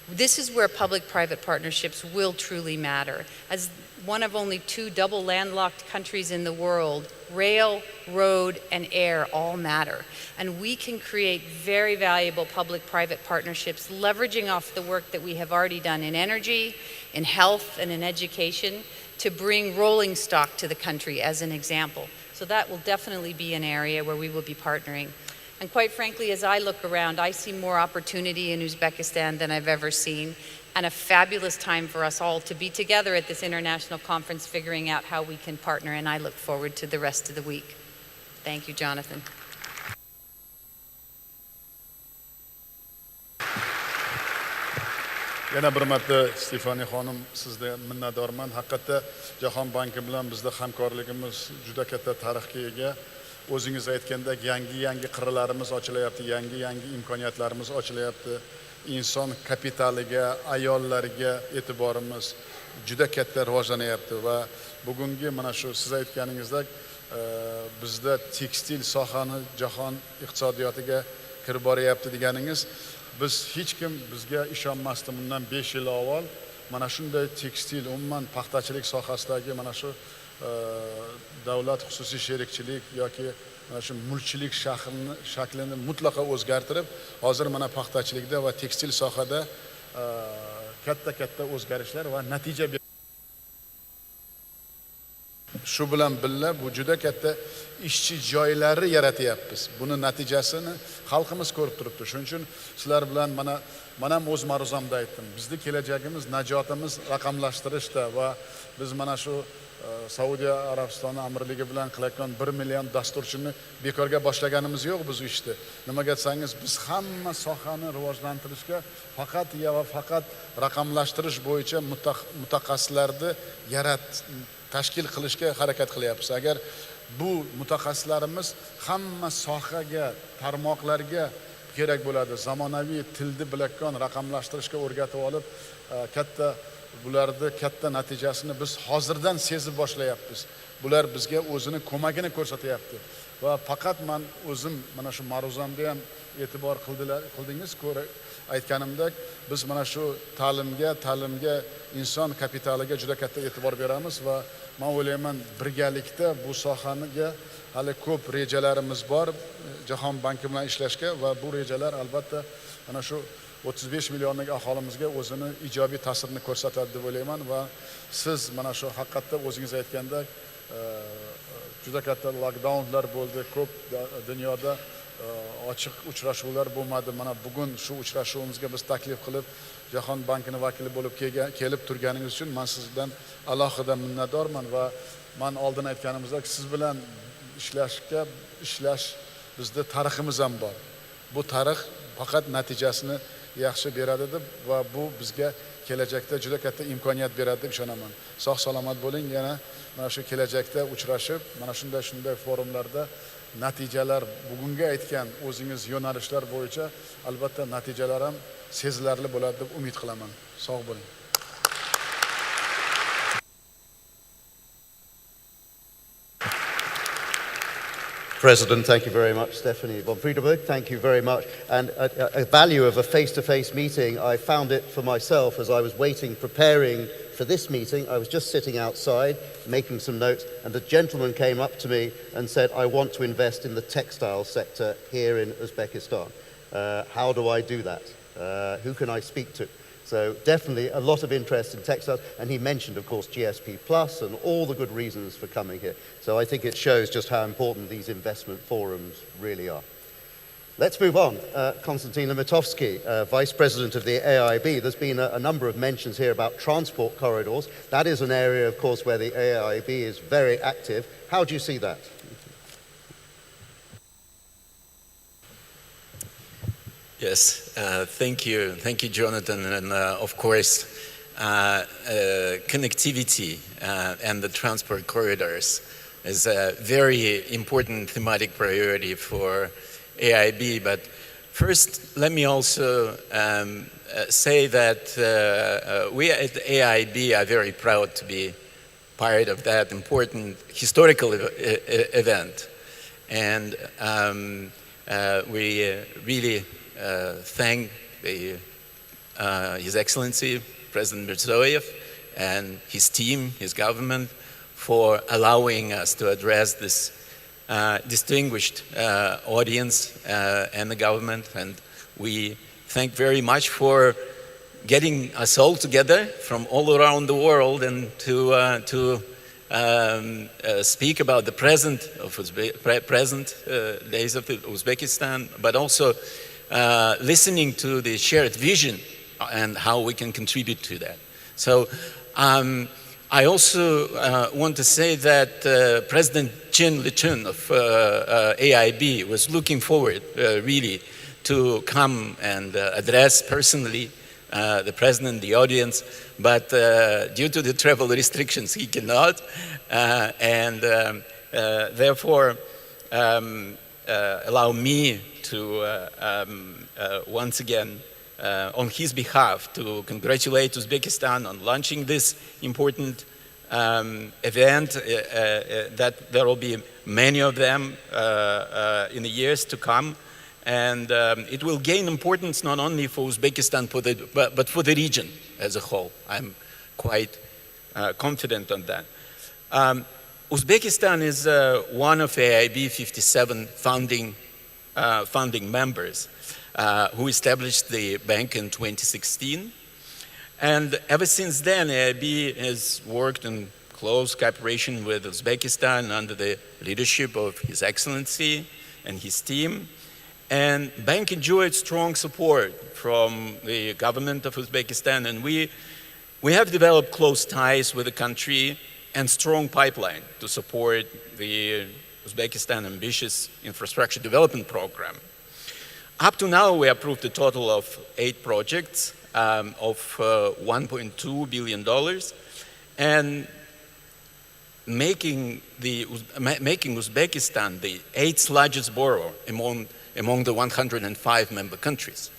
Speaker 7: This is where public-private partnerships will truly matter. As one of only 2 double landlocked countries in the world, rail, road, and air all matter. And we can create very valuable public-private partnerships, leveraging off the work that we have already done in energy, in health, and in education, to bring rolling stock to the country as an example. So that will definitely be an area where we will be partnering. And quite frankly, as I look around, I see more opportunity in Uzbekistan than I've ever seen, and a fabulous time for us all to be together at this international conference figuring out how we can partner, and I look forward to the rest of the week. Thank you, Jonathan.
Speaker 3: Yana bir marta Stefani xonim, sizga minnatdorman. Haqiqatda Jahon banki bilan bizda hamkorligimiz juda katta tarixga ega. O'zingiz aytgandek, yangi qirralarimiz ochilyapti, yangi imkoniyatlarimiz ochilyapti. Inson kapitaliga, ayollarga e'tiborimiz juda katta rivojlanyapti va bugungi mana shu siz aytganingizdek bizda tekstil sohani jahon iqtisodiyotiga kirib boryapti deganingiz, biz hech kim bizga ishonmasdi bundan 5 yil avval. Mana shunday tekstil, umuman paxtachilik sohasidagi mana shu davlat xususiy sherikchilik yoki mana shu mulkchilik shaklini mutlaqo o'zgartirib, hozir mana paxtachilikda va tekstil sohada katta o'zgarishlar va natija shu bilan birga bu juda katta ishchi joylari yaratyapmiz. Buni natijasini xalqimiz ko'rib turibdi. Shuning uchun sizlar bilan mana ham o'z ma'ruzamda aytdim. Bizning kelajagimiz, najotimiz raqamlashtirishda va biz mana shu Saudiya Arabistoni amirligi bilan qilayotgan 1 million dasturchini bekorga boshlaganimiz yo'q biz ishni. Nimaga desangiz, biz hamma sohani rivojlantirishga faqat raqamlashtirish bo'yicha mutaxassislarni tashkil qilishga harakat qilyapmiz. Agar bu mutaxassislarimiz hamma sohaga, tarmoqlarga kerak bo'ladi. Zamonaviy tilni bilakon raqamlashtirishga o'rgatib olib, bularni katta natijasini biz hozirdan sezib boshlayapmiz. Bular bizga o'zini ko'magini ko'rsatyapti. Va faqat men o'zim mana shu ma'ruzamda ham e'tibor qildingiz, aytganimdek, biz mana shu ta'limga, inson kapitaliga juda katta e'tibor beramiz va men o'ylayman, birgalikda bu sohaniga hali ko'p rejalarimiz bor Jahon banki bilan ishlashga va bu rejalar albatta mana shu 35 millionlik aholimizga o'zini ijobiy ta'sirini ko'rsatadi deb o'ylayman va siz mana shu haqiqatda o'zingiz aytgandek juda katta lockdownlar bo'ldi, ko'p dunyoda ochiq uchrashuvlar bo'lmadi. Mana bugun shu uchrashuvimizga biz taklif qilib Jahon bankini vakili bo'lib kelib turganingiz uchun men sizdan alohida minnatdorman va men oldin aytganimizdek siz bilan ishlash bizda tariximiz ham bor. Bu tarix faqat natijasini yaxshi beradi deb va bu bizga kelajakda juda katta imkoniyat beradi deb ishonaman. Sog' salomat bo'ling, yana mana shu kelajakda uchrashib, mana shunday forumlarda natijalar, bugungi aytgan o'zingiz yo'nalishlar bo'yicha albatta natijalar ham sezilarli bo'ladi deb umid qilaman. Sog' bo'ling.
Speaker 2: President, thank you very much. Stephanie von Friedenberg, thank you very much. And a value of a face-to-face meeting, I found it for myself as I was preparing for this meeting. I was just sitting outside, making some notes, and a gentleman came up to me and said, I want to invest in the textile sector here in Uzbekistan. How do I do that? Who can I speak to? So definitely a lot of interest in textiles, and he mentioned, of course, GSP Plus and all the good reasons for coming here. So I think it shows just how important these investment forums really are. Let's move on. Konstantin Mitovsky, Vice President of the AIB. There's been a number of mentions here about transport corridors. That is an area, of course, where the AIB is very active. How do you see that?
Speaker 8: Yes, thank you, Jonathan. And of course, connectivity and the transport corridors is a very important thematic priority for AIB. But first, let me also say that we at AIB are very proud to be part of that important historical event. And we really thank His Excellency, President Mirziyoyev, and his team, his government, for allowing us to address this distinguished audience and the government. And we thank very much for getting us all together from all around the world and to speak about the present days of Uzbekistan, but also listening to the shared vision and how we can contribute to that. So I also want to say that President Chin Lichun of AIB was looking forward really to come and address personally the president, the audience, but due to the travel restrictions he cannot, and therefore allow me to once again on his behalf to congratulate Uzbekistan on launching this important event, that there will be many of them in the years to come. And it will gain importance not only for Uzbekistan, but for the region as a whole. I'm quite confident on that. Uzbekistan is one of AIB 57 founding members who established the bank in 2016. And ever since then, AIB has worked in close cooperation with Uzbekistan under the leadership of His Excellency and his team. And the bank enjoyed strong support from the government of Uzbekistan, and we have developed close ties with the country and strong pipeline to support the Uzbekistan ambitious infrastructure development program. Up to now, we approved a total of 8 projects of $1.2 billion, and making Uzbekistan the 8th largest borrower among the 105 member countries.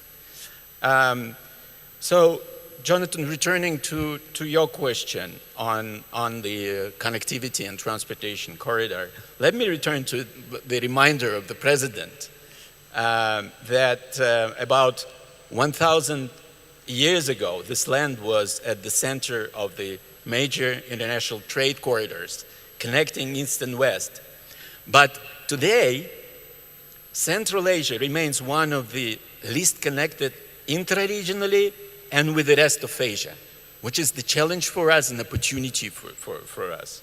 Speaker 8: So, Jonathan, returning to your question on the connectivity and transportation corridor, let me return to the reminder of the President that about 1,000 years ago, this land was at the center of the major international trade corridors connecting East and West. But today, Central Asia remains one of the least connected intra-regionally and with the rest of Asia, which is the challenge for us and opportunity for us.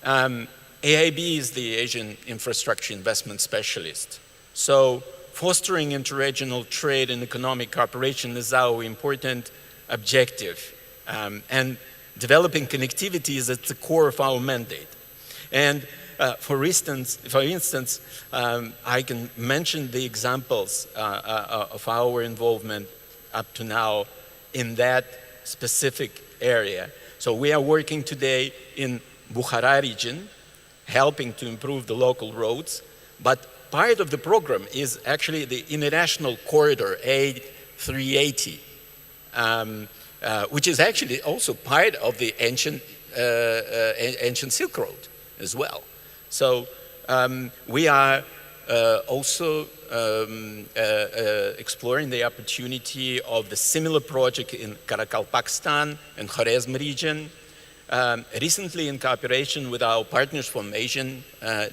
Speaker 8: AIB is the Asian infrastructure investment specialist. So fostering interregional trade and economic cooperation is our important objective. And developing connectivity is at the core of our mandate. And for instance, I can mention the examples of our involvement up to now in that specific area. So we are working today in Bukhara region, helping to improve the local roads, but part of the program is actually the international corridor A380, which is actually also part of the ancient Silk Road as well. So we are also exploring the opportunity of the similar project in Karakalpakstan and Khwarezm region. Recently, in cooperation with our partners from Asian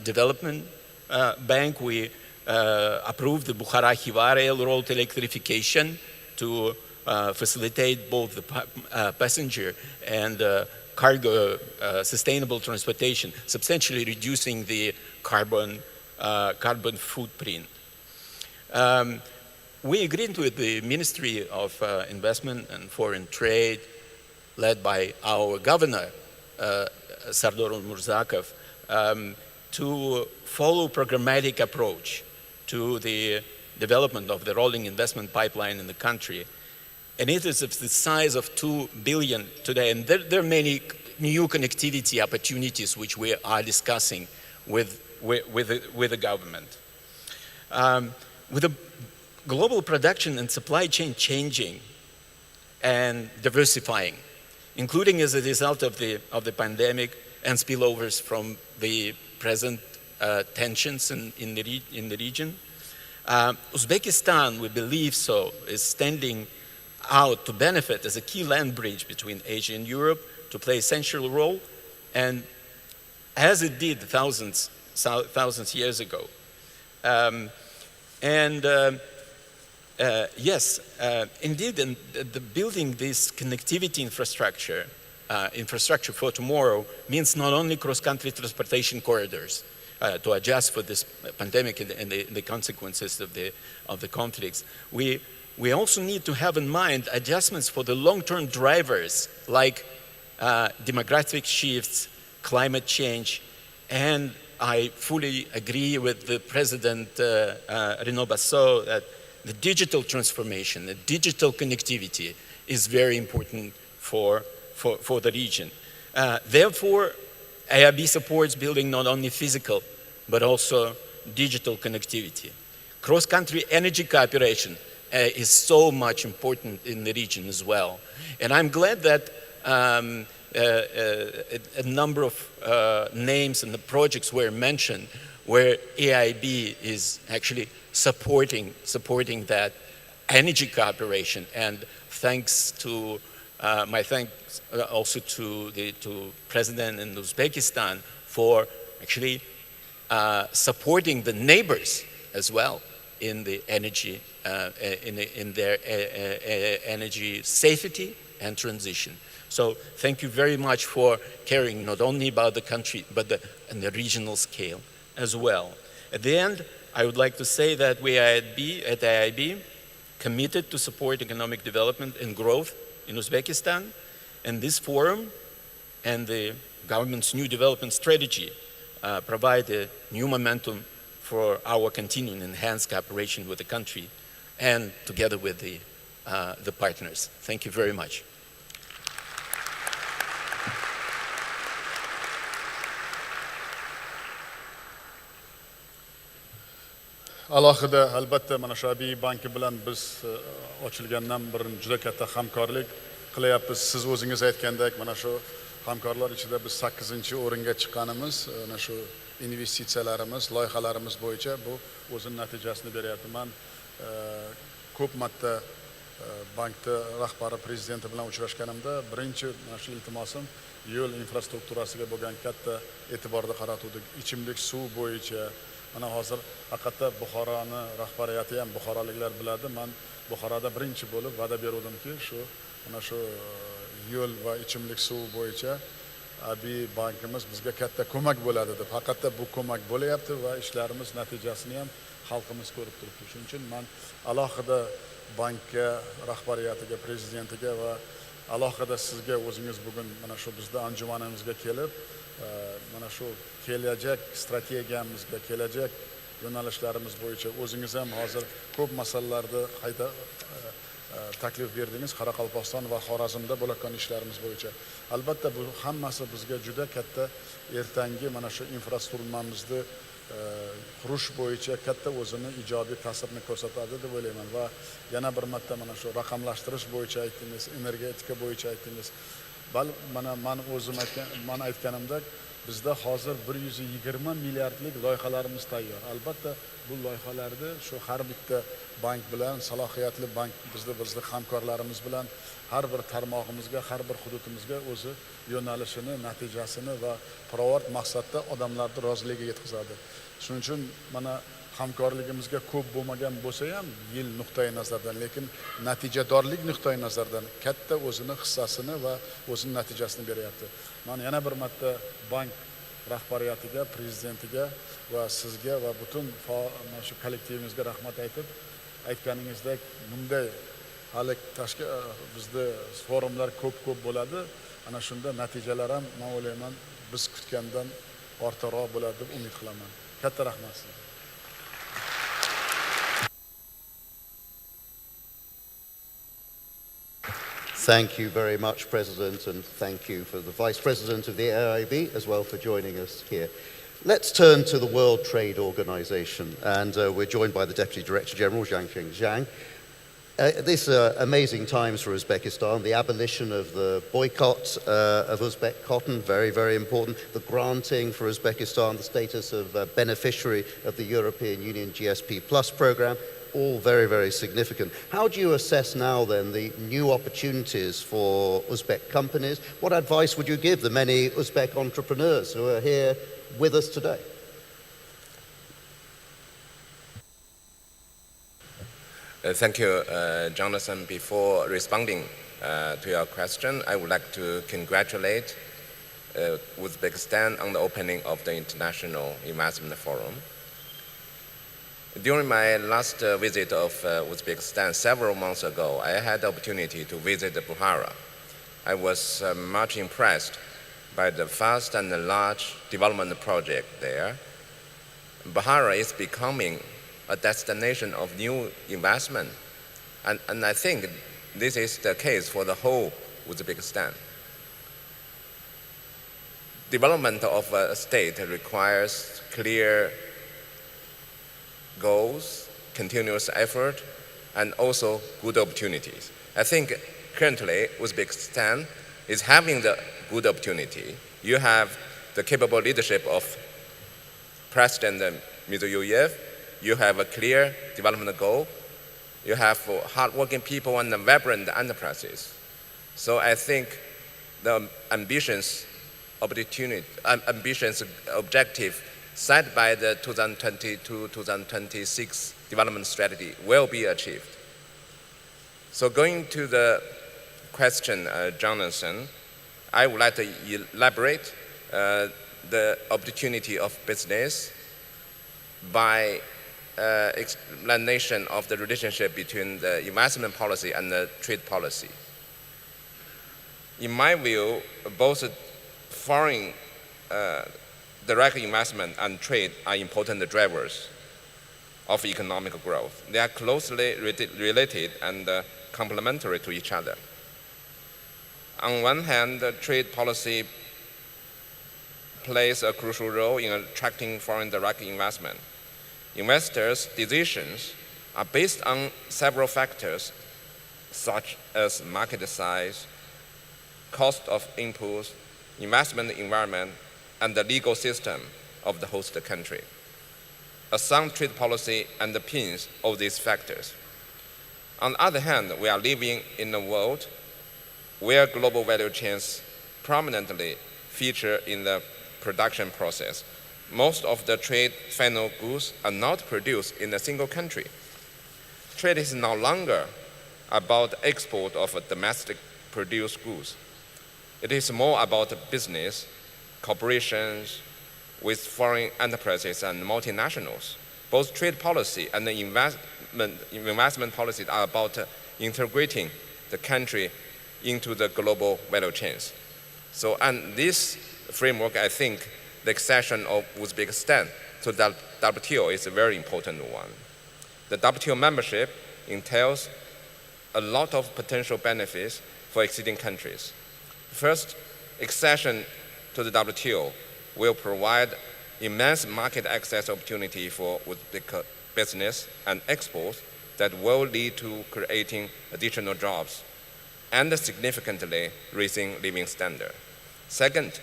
Speaker 8: Development Bank, we approved the Bukhara-Khiva railroad electrification to facilitate both the passenger and cargo sustainable transportation, substantially reducing the carbon footprint. We agreed with the Ministry of Investment and Foreign Trade, led by our governor, Sardor Murzakov, to follow programmatic approach to the development of the rolling investment pipeline in the country. And it is of the size of 2 billion today. And there are many new connectivity opportunities which we are discussing with the government. With the global production and supply chain changing and diversifying, including as a result of the pandemic and spillovers from the present tensions in the region, Uzbekistan, we believe so, is standing out to benefit as a key land bridge between Asia and Europe, to play an essential role, and as it did thousands years ago. Yes, indeed, and the building this connectivity infrastructure for tomorrow means not only cross-country transportation corridors to adjust for this pandemic and the consequences of the conflicts. We also need to have in mind adjustments for the long-term drivers like demographic shifts, climate change, and I fully agree with the President Renaud Bassot that the digital transformation, the digital connectivity is very important for the region. Therefore, AIB supports building not only physical, but also digital connectivity. Cross-country energy cooperation is so much important in the region as well. And I'm glad that a number of names and the projects were mentioned where AIB is actually supporting that energy cooperation. And thanks to my thanks also to President in Uzbekistan for actually supporting the neighbors as well in the energy, in their energy safety and transition. So thank you very much for caring not only about the country, but in the regional scale as well. At the end, I would like to say that we at AIB committed to support economic development and growth in Uzbekistan, and this forum and the government's new development strategy provide a new momentum for our continuing enhanced cooperation with the country and together with the partners. Thank you very much.
Speaker 3: Alohida albatta mana shu Abiy banki bilan biz ochilgandan beri juda katta hamkorlik qilyapmiz. Siz o'zingiz aytgandek, mana shu hamkorlar ichida biz 8-o'ringa chiqqanimiz, mana shu investitsiyalarimiz, loyihalarimiz bo'yicha bu o'zining natijasini beryapti. Men ko'p marta bankda rahbari prezidenti bilan uchrashganimda birinchi mana shu iltimosim yo'l infrastrukturasiga bo'lgan katta e'tiborni qaratuvdik. Ichimlik suv bo'yicha mana hozir haqiqatda Buxoroni rahbariyati ham buxoroliklar biladi. Men Buxoroda birinchi bo'lib va'da berdimki, mana shu yo'l va ichimlik suv bo'yicha Abiy bankimiz bizga katta ko'mak bo'ladi deb. Haqiqatda bu ko'mak bo'lyapti va ishlarimiz natijasini ham xalqimiz ko'rib turibdi. Shuning uchun men alohida bankka rahbariyatiga, prezidentiga va alohida sizga o'zingiz bugun mana shu bizda anjumanimizga kelib, mana shu kelajak strategiyamizga, kelajak yo'nalishlarimiz bo'yicha o'zingiz ham hozir ko'p masalalarda qayta taklif berdingiz. Qoraqalpog'iston va Xorazmda bo'layotgan ishlarimiz bo'yicha. Albatta bu hammasi bizga juda katta ertangi mana shu infratuzilmamizni qurish bo'yicha katta o'zini ijobiy ta'sirini ko'rsatadi deb o'ylayman. Va yana bir marta mana shu raqamlashtirish bo'yicha aytdingiz, energetika bo'yicha aytdingiz. Mana men o'zim aytganimdek, bizda hozir 120 milliardlik loyihalarimiz tayyor. Albatta bu loyihalarni shu har bitta bank bilan, salohiyatli bank bizning hamkorlarimiz bilan har bir tarmog'imizga, har bir hududimizga o'zi yo'nalishini, natijasini va pirovard maqsadda odamlarning roziligiga yetkazadi. Shuning uchun mana hamkorligimizga ko'p bo'lmagan bo'lsa ham yil nuqtai nazardan, lekin natijadorlik nuqtai nazardan katta o'zini hissasini va o'zining natijasini beryapti. Men yana bir marta bank rahbariyatiga, prezidentiga va sizga va butun mana shu kollektivimizga rahmat aytganingizdek, bunday hali bizda forumlar ko'p bo'ladi. Ana shunda natijalar ham men o'ylayman biz kutgandan ortiqroq bo'ladi deb umid qilaman. Katta rahmat sizga.
Speaker 2: Thank you very much, President, and thank you for the Vice President of the AIB as well for joining us here. Let's turn to the World Trade Organization, and we're joined by the Deputy Director General, Zhang Zhang. These are amazing times for Uzbekistan. The abolition of the boycott of Uzbek cotton, very, very important. The granting for Uzbekistan the status of beneficiary of the European Union GSP Plus program, all very, very significant. How do you assess now then the new opportunities for Uzbek companies? What advice would you give the many Uzbek entrepreneurs who are here with us today?
Speaker 9: Thank you, Jonathan. Before responding to your question, I would like to congratulate Uzbekistan on the opening of the International Investment Forum. During my last visit of Uzbekistan several months ago, I had the opportunity to visit Bukhara. I was much impressed by the vast and large development project there. Bukhara is becoming a destination of new investment, and I think this is the case for the whole Uzbekistan. Development of a state requires clear goals, continuous effort, and also good opportunities. I think currently Uzbekistan is having the good opportunity. You have the capable leadership of President Mirziyoyev. You have a clear development goal. You have hardworking people and vibrant enterprises. So I think the ambitious objective set by the 2022-2026 development strategy will be achieved. So going to the question, Jonathan, I would like to elaborate the opportunity of business by explanation of the relationship between the investment policy and the trade policy. In my view, both foreign direct investment and trade are important drivers of economic growth. They are closely related and complementary to each other. On one hand, the trade policy plays a crucial role in attracting foreign direct investment. Investors' decisions are based on several factors, such as market size, cost of inputs, investment environment, and the legal system of the host country. A sound trade policy underpins all these factors. On the other hand, we are living in a world where global value chains prominently feature in the production process. Most of the trade final goods are not produced in a single country. Trade is no longer about the export of domestic produced goods. It is more about business, corporations with foreign enterprises and multinationals. Both trade policy and the investment policies are about integrating the country into the global value chains. So, and this framework, I think the accession of Uzbekistan to the WTO is a very important one. The WTO membership entails a lot of potential benefits for existing countries. First, accession to the WTO will provide immense market access opportunity for Uzbek business and exports that will lead to creating additional jobs and significantly raising living standard. Second,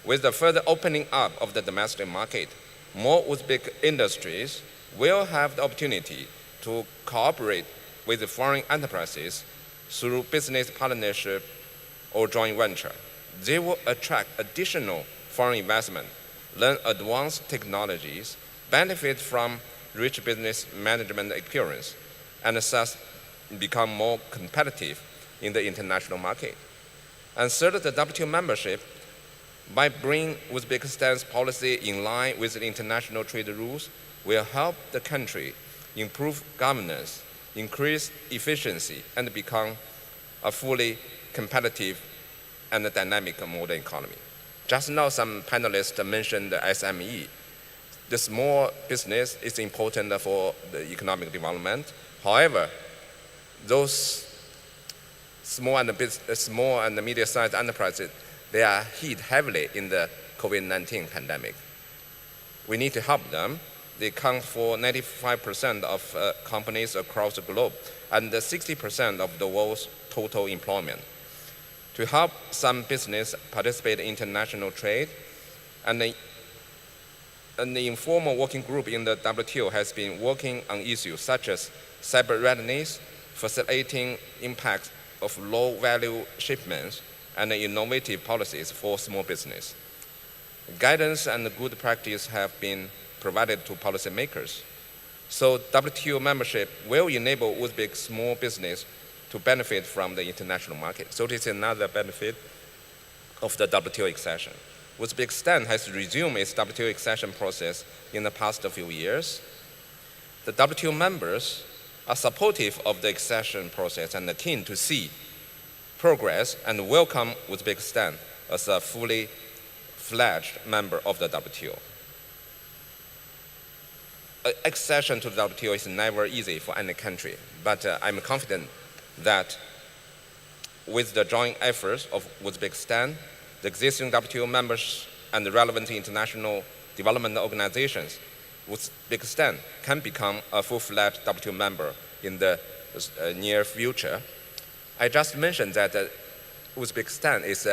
Speaker 9: with the further opening up of the domestic market, more Uzbek industries will have the opportunity to cooperate with the foreign enterprises through business partnership or joint venture. They will attract additional foreign investment, learn advanced technologies, benefit from rich business management experience and thus become more competitive in the international market. And third, the WTO membership, by bringing Uzbekistan's policy in line with the international trade rules, will help the country improve governance, increase efficiency, and become a fully competitive and dynamic modern economy. Just now, some panelists mentioned the SME. The small business is important for the economic development. However, those small and medium-sized enterprises, they are hit heavily in the COVID-19 pandemic. We need to help them. They account for 95% of companies across the globe and 60% of the world's total employment. To help some business participate in international trade, and the informal working group in the WTO has been working on issues such as cyber readiness, facilitating impact of low-value shipments, and innovative policies for small business. Guidance and good practice have been provided to policymakers. So WTO membership will enable Uzbek small business to benefit from the international market. So this is another benefit of the WTO accession. Uzbekistan has resumed its WTO accession process in the past few years. The WTO members are supportive of the accession process and are keen to see progress and welcome Uzbekistan as a fully fledged member of the WTO. Accession to the WTO is never easy for any country, but I'm confident that with the joint efforts of Uzbekistan, the existing WTO members, and the relevant international development organizations, Uzbekistan can become a full-fledged WTO member in the near future. I just mentioned that Uzbekistan is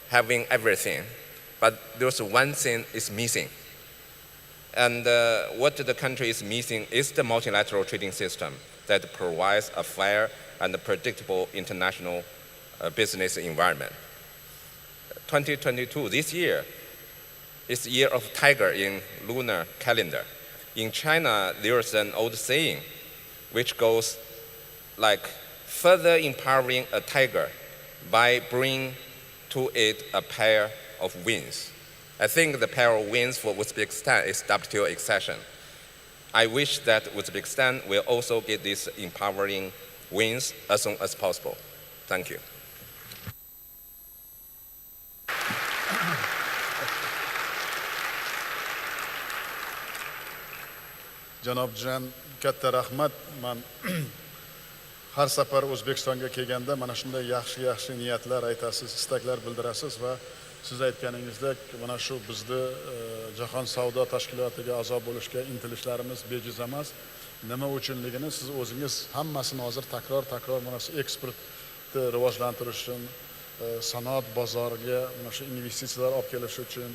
Speaker 9: having everything, but there's one thing is missing. And what the country is missing is the multilateral trading system that provides a fair and predictable international business environment. 2022, this year, is the year of tiger in lunar calendar. In China, there's an old saying which goes like, further empowering a tiger by bringing to it a pair of wings. I think the pair of wings for Uzbekistan is WTO accession. I wish that Uzbekistan will also get these empowering wins as soon as possible. Thank you.
Speaker 3: Janob Jan, katta rahmat. Man har safar O'zbekistonga kelganda mana shunday yaxshi niyatlar aytasiz, istaklar bildirasiz va siz aytganingizdek mana shu bizni Jahon savdo tashkilotiga a'zo bo'lishga intilishlarimiz bejiz emas. Nima uchunligini siz o'zingiz hammasini hozir takror mana shu eksportni rivojlantirish uchun, sanoat bozoriga mana shu investitsiyalar olib kelish uchun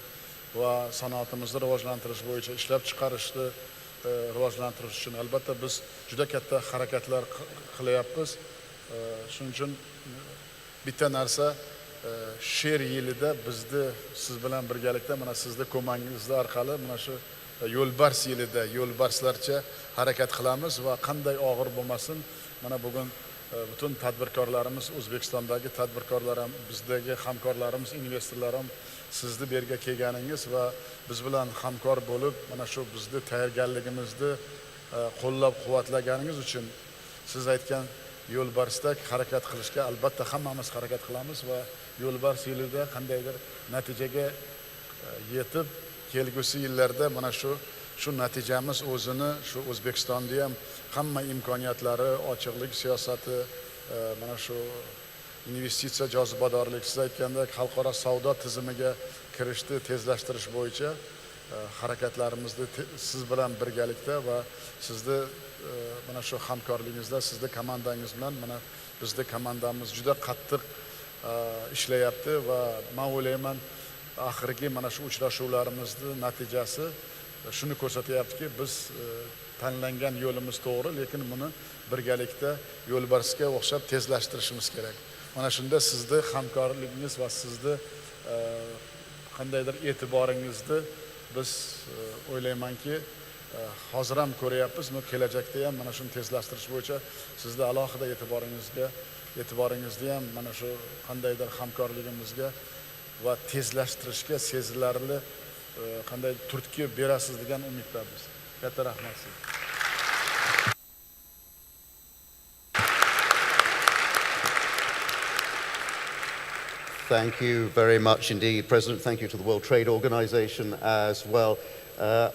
Speaker 3: va sanoatimizni rivojlantirish bo'yicha ishlab chiqarishni rivojlantirish uchun albatta biz juda katta harakatlar qilyapmiz. Shuning uchun bitta narsa, she'r yilida bizni siz bilan birgalikda mana sizni ko'mangiz orqali mana shu yo'lbars yilida yo'lbarslarcha harakat qilamiz va qanday og'ir bo'lmasin, mana bugun butun tadbirkorlarimiz, O'zbekistondagi tadbirkorlar ham, bizdagi hamkorlarimiz, investorlar ham sizni bu yerga kelganingiz va biz bilan hamkor bo'lib, mana shu bizni tayyorgarligimizni qo'llab-quvvatlaganingiz uchun siz aytgan yo'lbarsdek harakat qilishga albatta hammamiz harakat qilamiz va yo'lbars yilida qandaydir natijaga yetib, kelgusi yillarda mana shu natijamiz o'zini shu O'zbekistonda ham hamma imkoniyatlari, ochiqlik siyosati, mana shu investitsiya jozibadorlik, siz aytgandek xalqaro savdo tizimiga kirishni tezlashtirish bo'yicha harakatlarimizni siz bilan birgalikda va sizni mana shu hamkorligingizda, sizni komandangiz bilan mana bizni komandamiz juda qattiq ishlayapti va men o'ylayman oxirgi mana shu uchrashuvlarimizni natijasi shuni ko'rsatyaptiki, biz tanlangan yo'limiz to'g'ri, lekin buni birgalikda yo'lbarsga o'xshab tezlashtirishimiz kerak. Mana shunda sizni hamkorligingiz va sizni qandaydir e'tiboringizni biz o'ylaymanki hozir ham ko'ryapmiz, kelajakda ham mana shuni tezlashtirish bo'yicha sizni alohida e'tiboringizni ham mana shu qandaydir hamkorligimizga va tezlashtirishga sezilarli qanday turtki berasiz degan umiddamiz. Katta rahmat sizga.
Speaker 2: Thank you very much indeed, President. Thank you to the World Trade Organization as well.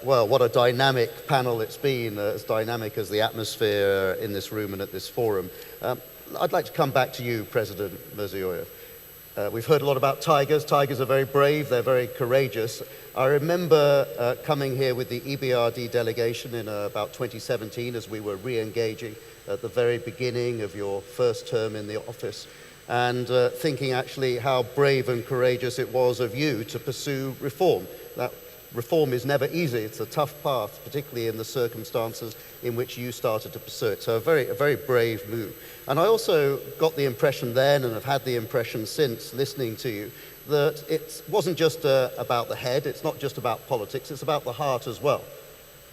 Speaker 2: Well, what a dynamic panel it's been, as dynamic as the atmosphere in this room and at this forum. I'd like to come back to you, President Mirziyoyev. We've heard a lot about tigers. Tigers are very brave, they're very courageous. I remember coming here with the EBRD delegation in about 2017 as we were re-engaging at the very beginning of your first term in the office, and thinking actually how brave and courageous it was of you to pursue reform. That reform is never easy, it's a tough path, particularly in the circumstances in which you started to pursue it. So a very brave move. And I also got the impression then, and have had the impression since listening to you, that it wasn't just about the head, it's not just about politics, it's about the heart as well.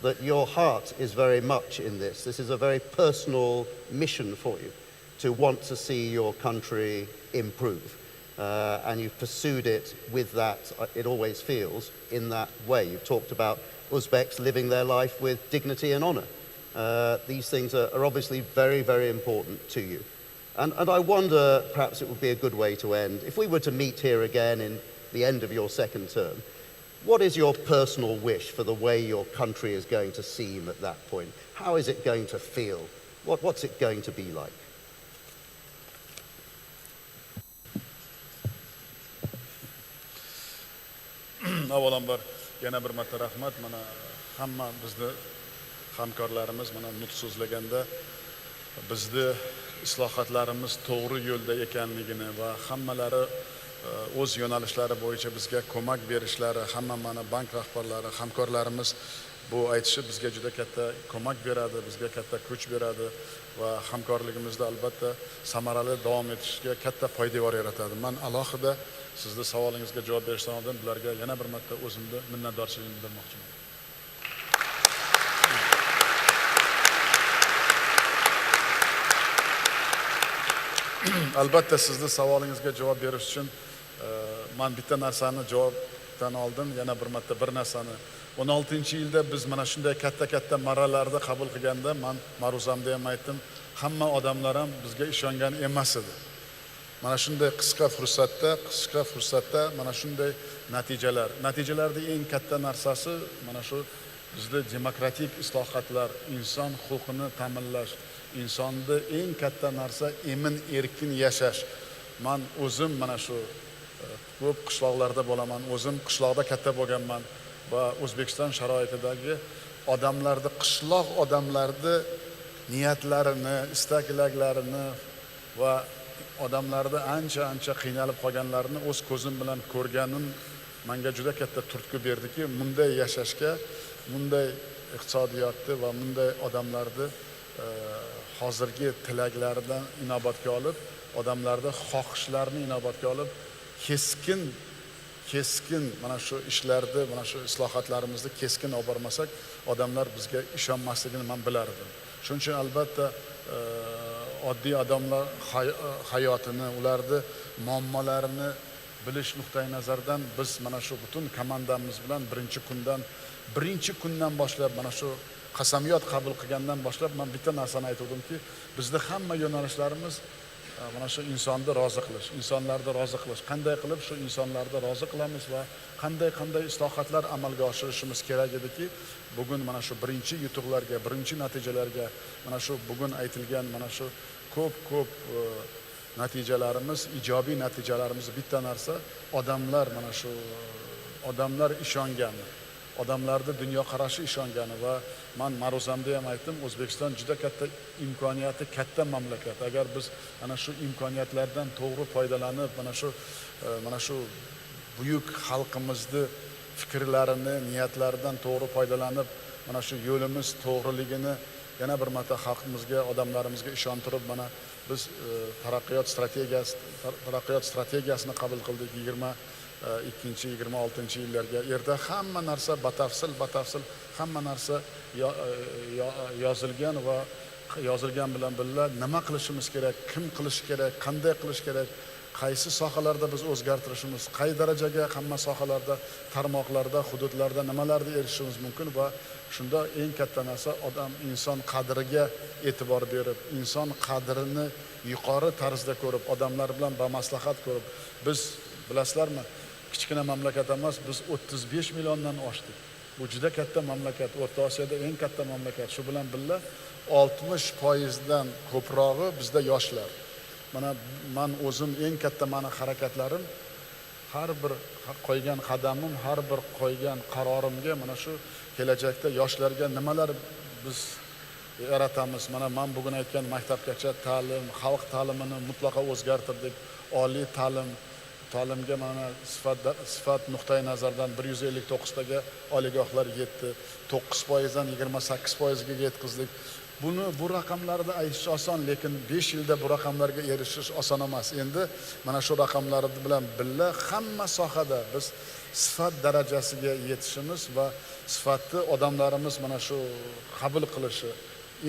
Speaker 2: That your heart is very much in this. This is a very personal mission for you, to want to see your country improve. And you've pursued it with that, it always feels, in that way. You've talked about Uzbeks living their life with dignity and honor. These things are obviously very important to you. And I wonder, perhaps it would be a good way to end, if we were to meet here again in the end of your second term, what is your personal wish for the way your country is going to seem at that point? How is it going to feel? What's it going to be like?
Speaker 3: Avvalambor yana bir marta rahmat. Mana hamma bizni hamkorlarimiz mana nutq so'zlaganda bizni islohotlarimiz to'g'ri yo'lda ekanligini va hammalari o'z yo'nalishlari bo'yicha bizga ko'mak berishlari, hamma mana bank rahbarlari, hamkorlarimiz bu aytishi bizga juda katta ko'mak beradi, bizga katta kuch beradi va hamkorligimizda albatta samarali davom etishga katta poydevor yaratadi. Men alohida sizni savolingizga javob berishdan oldin bularga yana bir marta o'zimni minnatdorchiligimni bildirmoqchiman. Albatta sizni savolingizga javob berish uchun men bitta narsani javobdan oldin yana bir marta bir narsani 16-yilda biz mana shunday katta marralarda qabul qilganda men ma'ruzamda ham aytdim, hamma odamlar ham bizga ishongan emas edi. Mana shunday qisqa fursatda mana shunday natijalarning eng katta narsasi mana shu bizda demokratik islohotlar, inson huquqini ta'minlash, insonni eng katta narsa emin erkin yashash. Men o'zim mana shu ko'p qishloqlarda bo'laman, o'zim qishloqda katta bo'lganman va O'zbekiston sharoitidagi odamlarni, qishloq odamlarni niyatlarini, istaklarini va odamlarni ancha qiynalib qolganlarini o'z ko'zim bilan ko'rganim menga juda katta turtki berdiki, bunday yashashga, bunday iqtisodiyotni va bunday odamlarni hozirgi tilaklaridan inobatga olib, odamlarni xohishlarini inobatga olib, keskin mana shu ishlarni, mana shu islohotlarimizni keskin olib bormasak, odamlar bizga ishonmasligini men bilardim. Shuning uchun albatta oddiy odamlar hayotini, ularni muammolarini bilish nuqtai nazaridan biz mana shu butun komandamiz bilan birinchi kundan boshlab mana shu qasamyod qabul qilgandan boshlab men bitta narsani aytuvdimki, bizning hamma yo'nalishlarimiz mana shu insonni rozi qilish, insonlarni rozi qilish. Qanday qilib shu insonlarni rozi qilamiz va qanday islohotlar amalga oshirishimiz kerak ediki, bugun mana shu birinchi yutuqlarga, birinchi natijalarga, mana shu bugun aytilgan mana shu ko'p natijalarimiz, ijobiy natijalarimiz bitta narsa, odamlar ishongani, odamlarning dunyoqarashi ishongani va men ma'ruzamda ham aytdim, O'zbekiston juda katta imkoniyati, katta mamlakat. Agar biz ana shu imkoniyatlardan to'g'ri foydalanib, mana shu buyuk xalqimizning fikrlarini, niyatlaridan to'g'ri foydalanib, mana shu yo'limiz to'g'riligini yana bir marta xalqimizga, odamlarimizga ishontirib, mana biz taraqqiyot strategiyasini qabul qildik. 2026-yillarga yerda hamma narsa batafsil hamma narsa yozilgan va yozilgan bilan birga nima qilishimiz kerak, kim qilish kerak, qanday qilish kerak, qaysi sohalarda biz o'zgartirishimiz, qay darajaga hamma sohalarda, tarmoqlarda, hududlarda nimalarga erishishimiz mumkin va shunda eng katta narsa odam inson qadriga e'tibor berib, inson qadrini yuqori tarzda ko'rib, odamlar bilan bamaslahat ko'rib, biz bilasizlarmi, kichkina mamlakat emas, biz 35 milliondan oshdik. Bu juda katta mamlakat, O'rta Osiyoda eng katta mamlakat. Shu bilan birga 60% ko'prog'i bizda yoshlar. Mana men o'zim eng katta meni harakatlarim, har bir qo'ygan qadamim, har bir qo'ygan qarorimga mana shu kelajakda yoshlarga nimalar biz yaratamiz. Mana men bugun aytgan maktabgacha ta'lim, xalq ta'limini mutlaqo o'zgartirdik. Oliy ta'limga mana sifat nuqtai nazardan 159 taga oliygohlar yetdi. 9% dan 28% ga yetkazdik. Bu raqamlarda aytish oson, lekin 5 yilda bu raqamlarga erishish oson emas. Endi mana shu raqamlar bilan birga hamma sohada biz sifat darajasiga yetishimiz va sifatni odamlarimiz mana shu qabul qilishi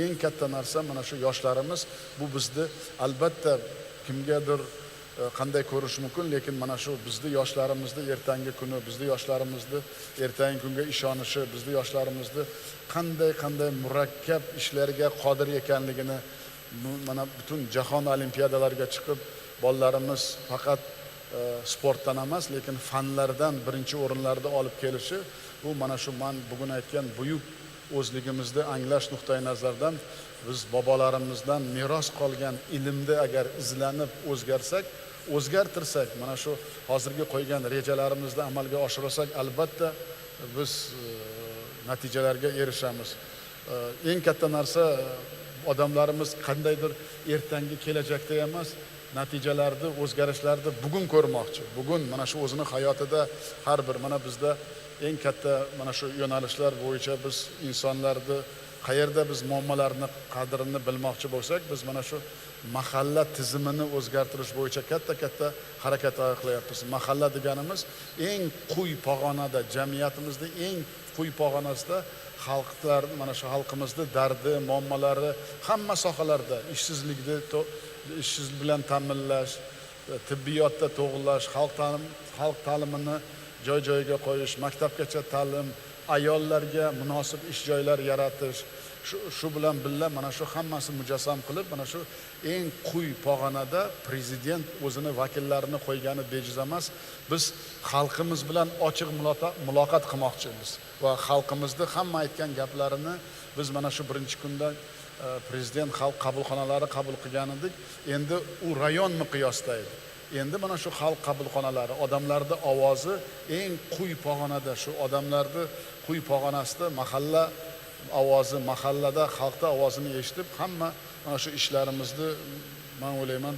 Speaker 3: eng katta narsa. Mana shu yoshlarimiz bu bizni albatta kimgadir qanday ko'rish mumkin, lekin mana shu bizni yoshlarimizni ertangi kuni, bizni yoshlarimizni ertangi kunga ishonishi, bizni yoshlarimizni qanday murakkab ishlarga qodir ekanligini mana butun jahon olimpiadalariga chiqib bolalarimiz faqat sportdan emas, lekin fanlardan birinchi o'rinlarda olib kelishi, bu mana shu men bugun aytgan buyuk o'zligimizni anglash nuqtai nazardan biz bobolarimizdan meros qolgan ilmni agar izlanib o'zgartirsak, mana shu hozirgi qo'ygan rejalarimizni amalga oshirsak, albatta biz natijalarga erishamiz. Eng katta narsa odamlarimiz qandaydir ertangi kelajakda emas, natijalarni, o'zgarishlarni bugun ko'rmoqchi. Bugun mana shu o'zini hayotida har bir mana bizda eng katta mana shu yo'nalishlar bo'yicha biz insonlarni qayerda biz muammolarni qadrini bilmoqchi bo'lsak, biz mana shu mahalla tizimini o'zgartirish bo'yicha katta harakatlar qilyapmiz. Mahalla deganimiz eng quyi pog'onada, jamiyatimizning eng quyi pog'onasida xalqlar, mana shu xalqimizning dardi, muammolari hamma sohalarda, ishsizlik bilan ta'minlash, tibbiyotda to'g'rilash, xalq ta'limini joy-joyiga qo'yish, maktabgacha ta'lim, ayollarga munosib ish joylar yaratish, shu bilan birga mana shu hammasi mujassam qilib, mana shu eng quyi pog'onada prezident o'zini vakillarini qo'ygani bejiz emas. Biz xalqimiz bilan ochiq muloqot qilmoqchimiz va xalqimizni hamma aytgan gaplarini biz mana shu birinchi kunda prezident xalq qabulxonalari qabul qilgan edik. Endi u rayon miqyosida edi. Endi mana shu xalq qabulxonalari, odamlarning ovozi eng quyi pog'onada, shu odamlarning quyi pog'onasida mahalla ovozi, mahallada xalqda ovozini eshitib, hamma mana shu ishlarimizni, men o'ylayman,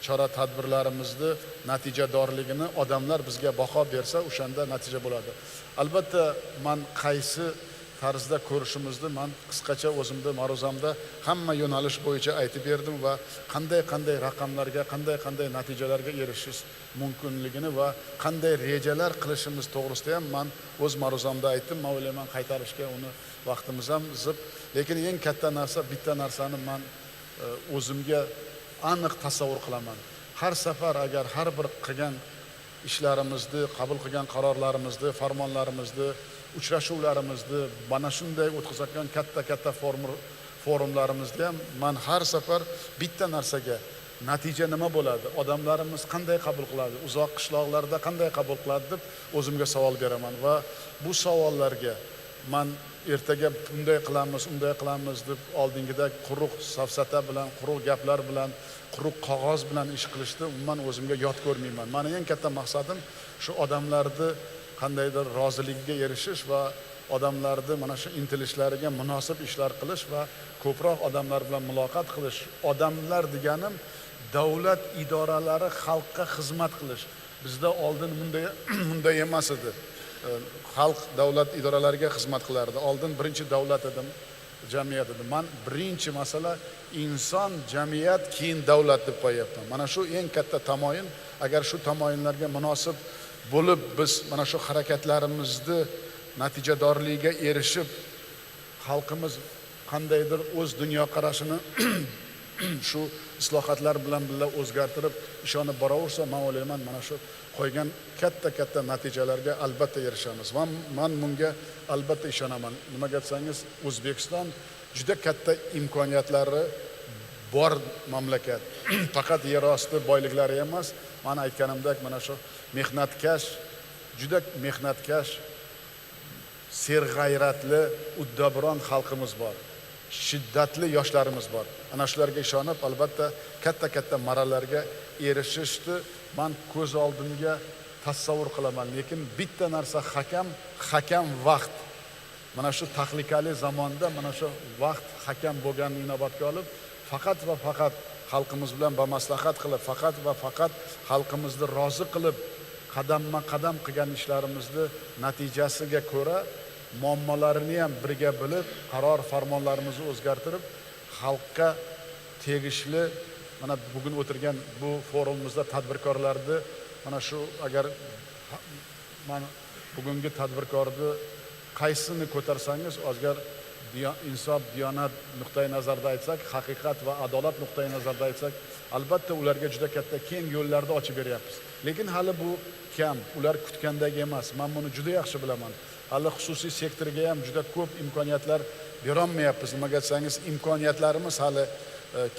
Speaker 3: chora tadbirlarimizni natijadorligini odamlar bizga baho bersa, o'shanda natija bo'ladi. Albatta, men qaysi tarzda ko'rishimizni men qisqacha o'zimda ma'ruzamda hamma yo'nalish bo'yicha aytib berdim va qanday raqamlarga, qanday natijalarga erishish mumkinligini va qanday rejalar qilishimiz to'g'risida ham men o'z ma'ruzamda aytdim. Men o'ylayman, qaytarishga uni vaqtimiz ham zib, lekin eng katta narsa, bitta narsani men o'zimga aniq tasavvur qilaman. Har safar agar har bir qilgan ishlarimizni, qabul qilgan qarorlarimizni, farmonlarimizni, uchrashuvlarimizni, mana shunday o'tkazayotgan katta forumlarimizda ham men har safar bitta narsaga, natija nima bo'ladi, odamlarimiz qanday qabul qiladi, uzoq qishloqlarda qanday qabul qiladi deb o'zimga savol beraman va bu savollarga men ertaga bunday qilamiz deb oldingida quruq safsata bilan, quruq gaplar bilan, quruq qog'oz bilan ish qilishni umuman o'zimga yod ko'rmayman. Meni eng katta maqsadim shu odamlarni qandaydir roziligiga erishish va odamlarni mana shu intilishlariga munosib ishlar qilish va ko'proq odamlar bilan muloqot qilish. Odamlar deganim davlat idoralari xalqqa xizmat qilish. Bizda oldin bunday emas edi. Xalq davlat idoralariga xizmat qilardi. Oldin birinchi davlat edim, jamiyat edim. Men birinchi masala inson, jamiyat, keyin davlat deb qo'yapman. Mana shu eng katta tamoyin. Agar shu tamoyinlarga munosib bo'lib biz mana shu harakatlarimizni natijadorligiga erishib xalqimiz qandaydir o'z dunyoqarashini shu islohotlar bilan birga o'zgartirib ishonib boraversa, men o'ylayman mana shu qo'ygan katta natijalarga albatta erishamiz. Men bunga albatta ishonaman. Nimaga aytsangiz, O'zbekiston juda katta imkoniyatlari bor mamlakat. Faqat yer osti boyliklari emas, men aytganimdek mana shu mehnatkash, juda mehnatkash, serg'ayratli, uddaburon xalqimiz bor. Shiddatli yoshlarimiz bor. Ana shularga ishonib, albatta katta marralarga erishishni men ko'z oldimga tasavvur qilaman. Lekin bitta narsa hakam vaqt. Mana shu tahlikali zamonda mana shu vaqt hakam bo'lganini inobatga olib, faqat va faqat xalqimiz bilan bamaslahat qilib, faqat va faqat xalqimizni rozi qilib, qadamma-qadam qilgan ishlarimizni natijasiga ko'ra muammolarini ham birga bilib, qaror farmonlarimizni o'zgartirib, xalqqa tegishli mana bugun o'tirgan bu forumimizda tadbirkorlarni mana shu agar mana bugungi tadbirkorni qaysini ko'tarsangiz, agar insof, diyonat nuqtai nazarda aytsak, haqiqat va adolat nuqtai nazarda aytsak, albatta ularga juda katta keng yo'llarni ochib beryapmiz. Lekin hali bu kam, ular kutgandagi emas. Men buni juda yaxshi bilaman. Hali xususiy sektorga ham juda ko'p imkoniyatlar berolmayapmiz. Nimaga aytsangiz, imkoniyatlarimiz hali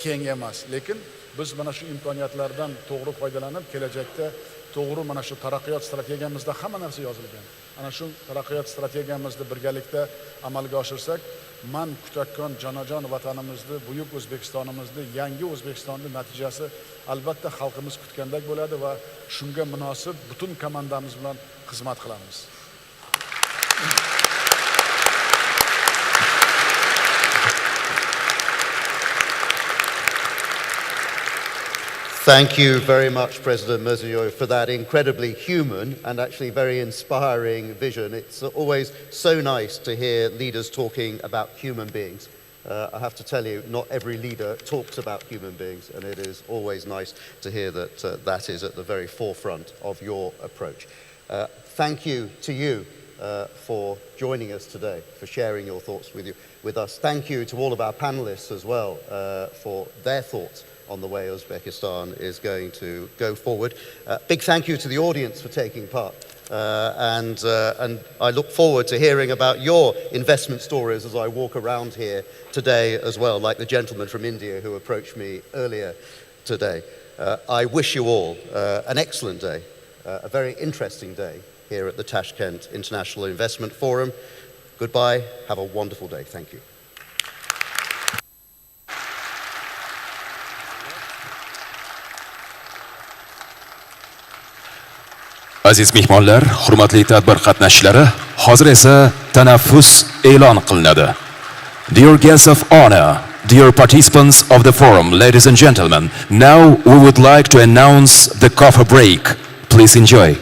Speaker 3: keng emas. Lekin biz mana shu imkoniyatlardan to'g'ri foydalanib, kelajakda to'g'ri mana shu taraqqiyot strategiyamizda hamma narsa yozilgan. Ana shu taraqqiyot strategiyamizni birgalikda amalga oshirsak, men kutakon jonajon vatanimizni, buyuk O'zbekistonimizni, yangi O'zbekistonning natijasi albatta xalqimiz kutgandek bo'ladi va shunga munosib butun komandamiz bilan xizmat qilamiz.
Speaker 2: Thank you very much, President Mirziyoyev, for that incredibly human and actually very inspiring vision. It's always so nice to hear leaders talking about human beings. I have to tell you, not every leader talks about human beings, and it is always nice to hear that that is at the very forefront of your approach. Thank you to you for joining us today, for sharing your thoughts with us. Thank you to all of our panelists as well for their thoughts on the way Uzbekistan is going to go forward. Big thank you to the audience for taking part. And I look forward to hearing about your investment stories as I walk around here today as well, like the gentleman from India who approached me earlier today. I wish you all an excellent day, a very interesting day here at the Tashkent International Investment Forum. Goodbye, have a wonderful day. Thank you.
Speaker 1: Aziz mehmonlar, hurmatli tadbir qatnashchilari, hozir esa tanaffus e'lon qilinadi. Dear guests of honor, dear participants of the forum, ladies and gentlemen, now we would like to announce the coffee break. Please enjoy.